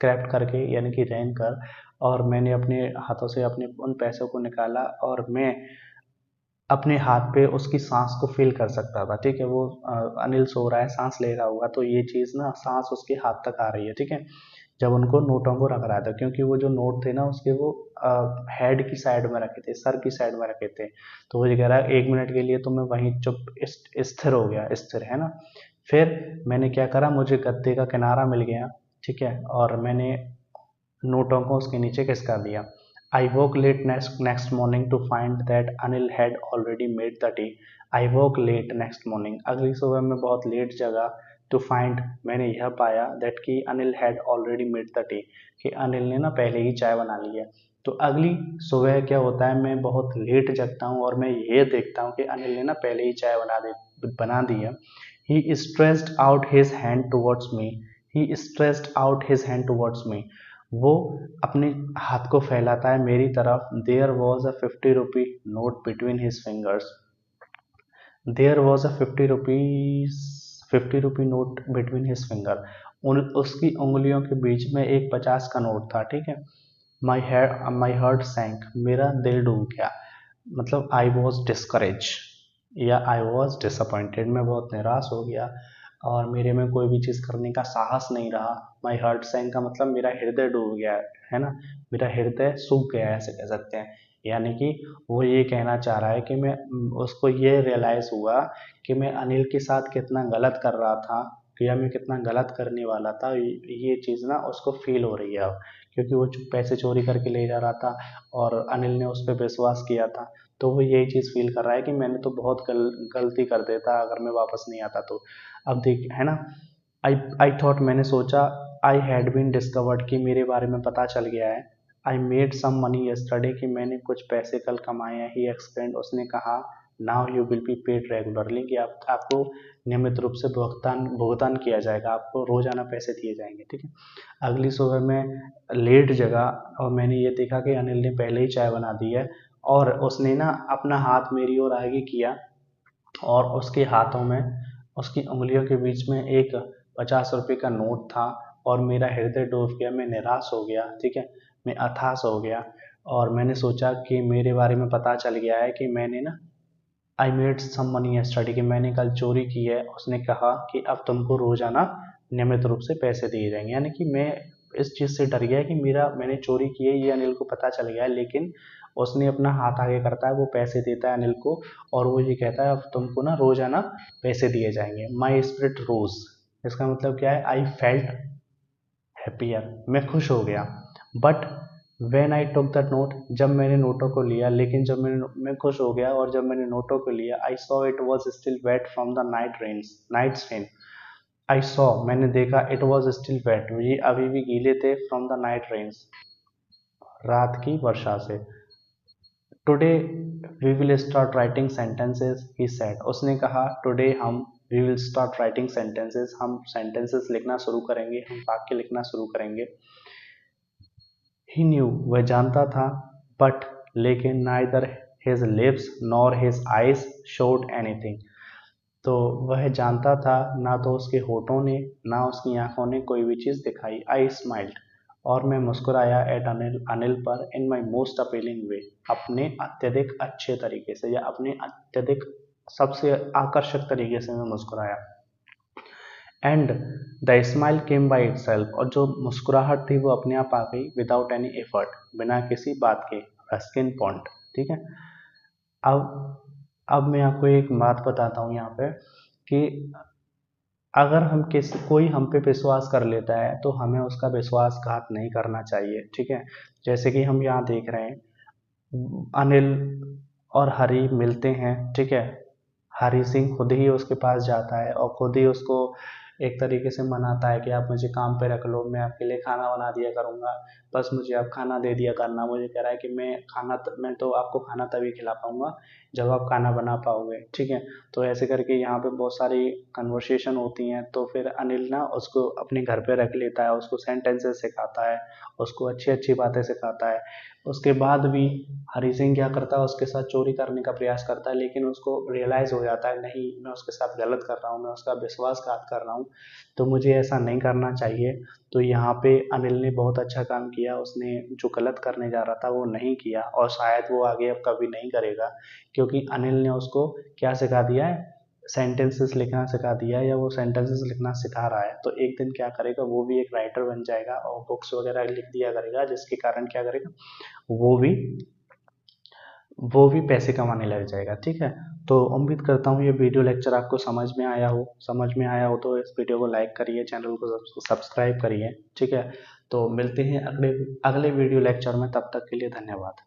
क्रैप्ट करके यानी कि रेंग कर, और मैंने अपने हाथों से अपने उन पैसों को निकाला और मैं अपने हाथ पे उसकी सांस को फील कर सकता था। ठीक है, वो अनिल सो रहा है, सांस ले रहा होगा, तो ये चीज़ ना सांस उसके हाथ तक आ रही है। ठीक है, जब उनको नोटों को रख रहा था, क्योंकि वो जो नोट थे ना उसके वो हेड की साइड में रखे थे, सर की साइड में रखे थे। तो वो ये कह रहा है 1 मिनट के लिए तो मैं वहीं चुप स्थिर हो गया, स्थिर है ना। फिर मैंने क्या करा, मुझे गद्दे का किनारा मिल गया। ठीक है, और मैंने नोटों को उसके नीचे खिसका दिया। I woke late next morning to find that Anil had already made the tea. I woke late next morning, अगली सुबह में बहुत लेट जगा। टू फाइंड, मैंने यह पाया दैट कि Anil had already made the T, कि अनिल ने ना पहले ही चाय बना ली है। तो अगली सुबह क्या होता है, मैं बहुत लेट जगता हूँ और मैं ये देखता हूँ कि अनिल ने ना पहले ही चाय बना दी है। He stretched out his hand towards me, he stretched out his hand towards me, वो अपने हाथ को फैलाता है मेरी तरफ। There was a 50 rupee note between his fingers, there was a 50 rupee note between his finger, उसकी उंगलियों के बीच में एक 50 का नोट था। ठीक है, माई हार्ट सैंक, मेरा दिल डूब गया। मतलब आई वॉज डिस्करेज या आई वॉज डिसअपॉइंटेड, मैं बहुत निराश हो गया और मेरे में कोई भी चीज़ करने का साहस नहीं रहा। माई हार्ट सैंक का मतलब मेरा हृदय डूब गया है ना, मेरा हृदय सूख गया है, ऐसे कह सकते हैं। यानी कि वो ये कहना चाह रहा है कि मैं, उसको ये रियलाइज़ हुआ कि मैं अनिल के साथ कितना गलत कर रहा था, या मैं कितना गलत करने वाला था। ये चीज़ ना उसको फील हो रही है अब, क्योंकि वो पैसे चोरी करके ले जा रहा था और अनिल ने उस पर विश्वास किया था। तो वो यही चीज़ फील कर रहा है कि मैंने तो बहुत गलती कर देता अगर मैं वापस नहीं आता तो। अब देख, है ना, आई आई थॉट, मैंने सोचा, आई हैड बीन डिस्कवर्ड, कि मेरे बारे में पता चल गया है। I made some money yesterday, कि मैंने कुछ पैसे कल कमाए हैं। ही एक्सप्लेन्ड, उसने कहा। Now you will be paid regularly, कि आपको नियमित रूप से भुगतान भुगतान किया जाएगा, आपको रोजाना पैसे दिए जाएंगे। ठीक है, अगली सुबह में लेट जगा और मैंने ये देखा कि अनिल ने पहले ही चाय बना दी है, और उसने ना अपना हाथ मेरी ओर आगे किया और उसके हाथों में, उसकी उंगलियों के बीच में एक 50 रुपये का नोट था, और मेरा हृदय डूब गया, मैं निराश हो गया। ठीक है, मैं हताश हो गया और मैंने सोचा कि मेरे बारे में पता चल गया है कि मैंने ना, I made some money yesterday, कि मैंने कल चोरी की है। उसने कहा कि अब तुमको रोजाना नियमित रूप से पैसे दिए जाएंगे। यानी कि मैं इस चीज़ से डर गया कि मैंने चोरी की है, ये अनिल को पता चल गया है, लेकिन उसने अपना हाथ आगे करता है, वो पैसे देता है अनिल को, और वो ये कहता है अब तुमको ना रोजाना पैसे दिए जाएंगे। माई स्पिरिट रोज, इसका मतलब क्या है, आई फेल्ट हैप्पियर, मैं खुश हो गया। But when I took the note, जब मैंने नोटों को लिया, लेकिन जब मैं खुश हो गया और जब मैंने नोटों को लिया, I saw it was still wet from the night's rain. I saw, मैंने देखा, इट वॉज स्टिल वेट, ये अभी भी गीले थे, फ्रॉम द नाइट रेन्स, रात की वर्षा से। Today we will start writing sentences, he said, उसने कहा today we will start writing sentences, हम सेंटेंसेस लिखना शुरू करेंगे, हम वाक्य लिखना शुरू करेंगे। ही न्यू, वह जानता था, बट लेकिन neither his lips nor his eyes showed anything, तो वह जानता था, ना तो उसके होठों ने ना उसकी आंखों ने कोई भी चीज़ दिखाई। आई स्माइल्ड, और मैं मुस्कुराया एट अनिल, अनिल पर, इन माई मोस्ट अपीलिंग वे, अपने अत्यधिक अच्छे तरीके से, या अपने अत्यधिक सबसे आकर्षक तरीके से मैं मुस्कुराया। And the smile came by it self, और जो मुस्कुराहट थी वो अपने आप आ गई, विदाउट एनी एफर्ट, बिना किसी बात के, रस्किन पॉइंट। ठीक है, अब मैं आपको एक बात बताता हूँ यहाँ पे कि अगर कोई हम पे विश्वास कर लेता है तो हमें उसका विश्वासघात नहीं करना चाहिए, ठीक है। जैसे कि हम यहाँ देख रहे हैं, अनिल और हरी मिलते हैं, ठीक है। हरी सिंह खुद ही उसके पास जाता है और खुद ही उसको एक तरीके से मनाता है कि आप मुझे काम पे रख लो, मैं आपके लिए खाना बना दिया करूँगा, बस मुझे आप खाना दे दिया करना। मुझे कह रहा है कि मैं तो आपको खाना तभी खिला पाऊँगा जब आप खाना बना पाओगे, ठीक है। तो ऐसे करके यहाँ पे बहुत सारी कन्वर्सेशन होती हैं, तो फिर अनिल ना उसको अपने घर पे रख लेता है, उसको सेंटेंसेस सिखाता है, उसको अच्छी अच्छी बातें सिखाता है। उसके बाद भी हरी सिंह क्या करता है, उसके साथ चोरी करने का प्रयास करता है, लेकिन उसको रियलाइज़ हो जाता है नहीं, मैं उसके साथ गलत कर रहा हूँ, मैं उसका विश्वासघात कर रहा हूँ, तो मुझे ऐसा नहीं करना चाहिए। तो यहाँ पे अनिल ने बहुत अच्छा काम किया, उसने जो गलत करने जा रहा था वो नहीं किया, और शायद वो आगे अब कभी नहीं करेगा, क्योंकि अनिल ने उसको क्या सिखा दिया है, सेंटेंसेस लिखना सिखा दिया है, या वो सेंटेंसेस लिखना सिखा रहा है। तो एक दिन क्या करेगा, वो भी एक राइटर बन जाएगा और बुक्स वगैरह लिख दिया करेगा, जिसके कारण क्या करेगा, वो भी वो भी पैसे कमाने लग जाएगा, ठीक है। तो उम्मीद करता हूँ ये वीडियो लेक्चर आपको समझ में आया हो तो इस वीडियो को लाइक करिए, चैनल को सब्सक्राइब करिए, ठीक है। तो मिलते हैं अगले अगले वीडियो लेक्चर में, तब तक के लिए धन्यवाद।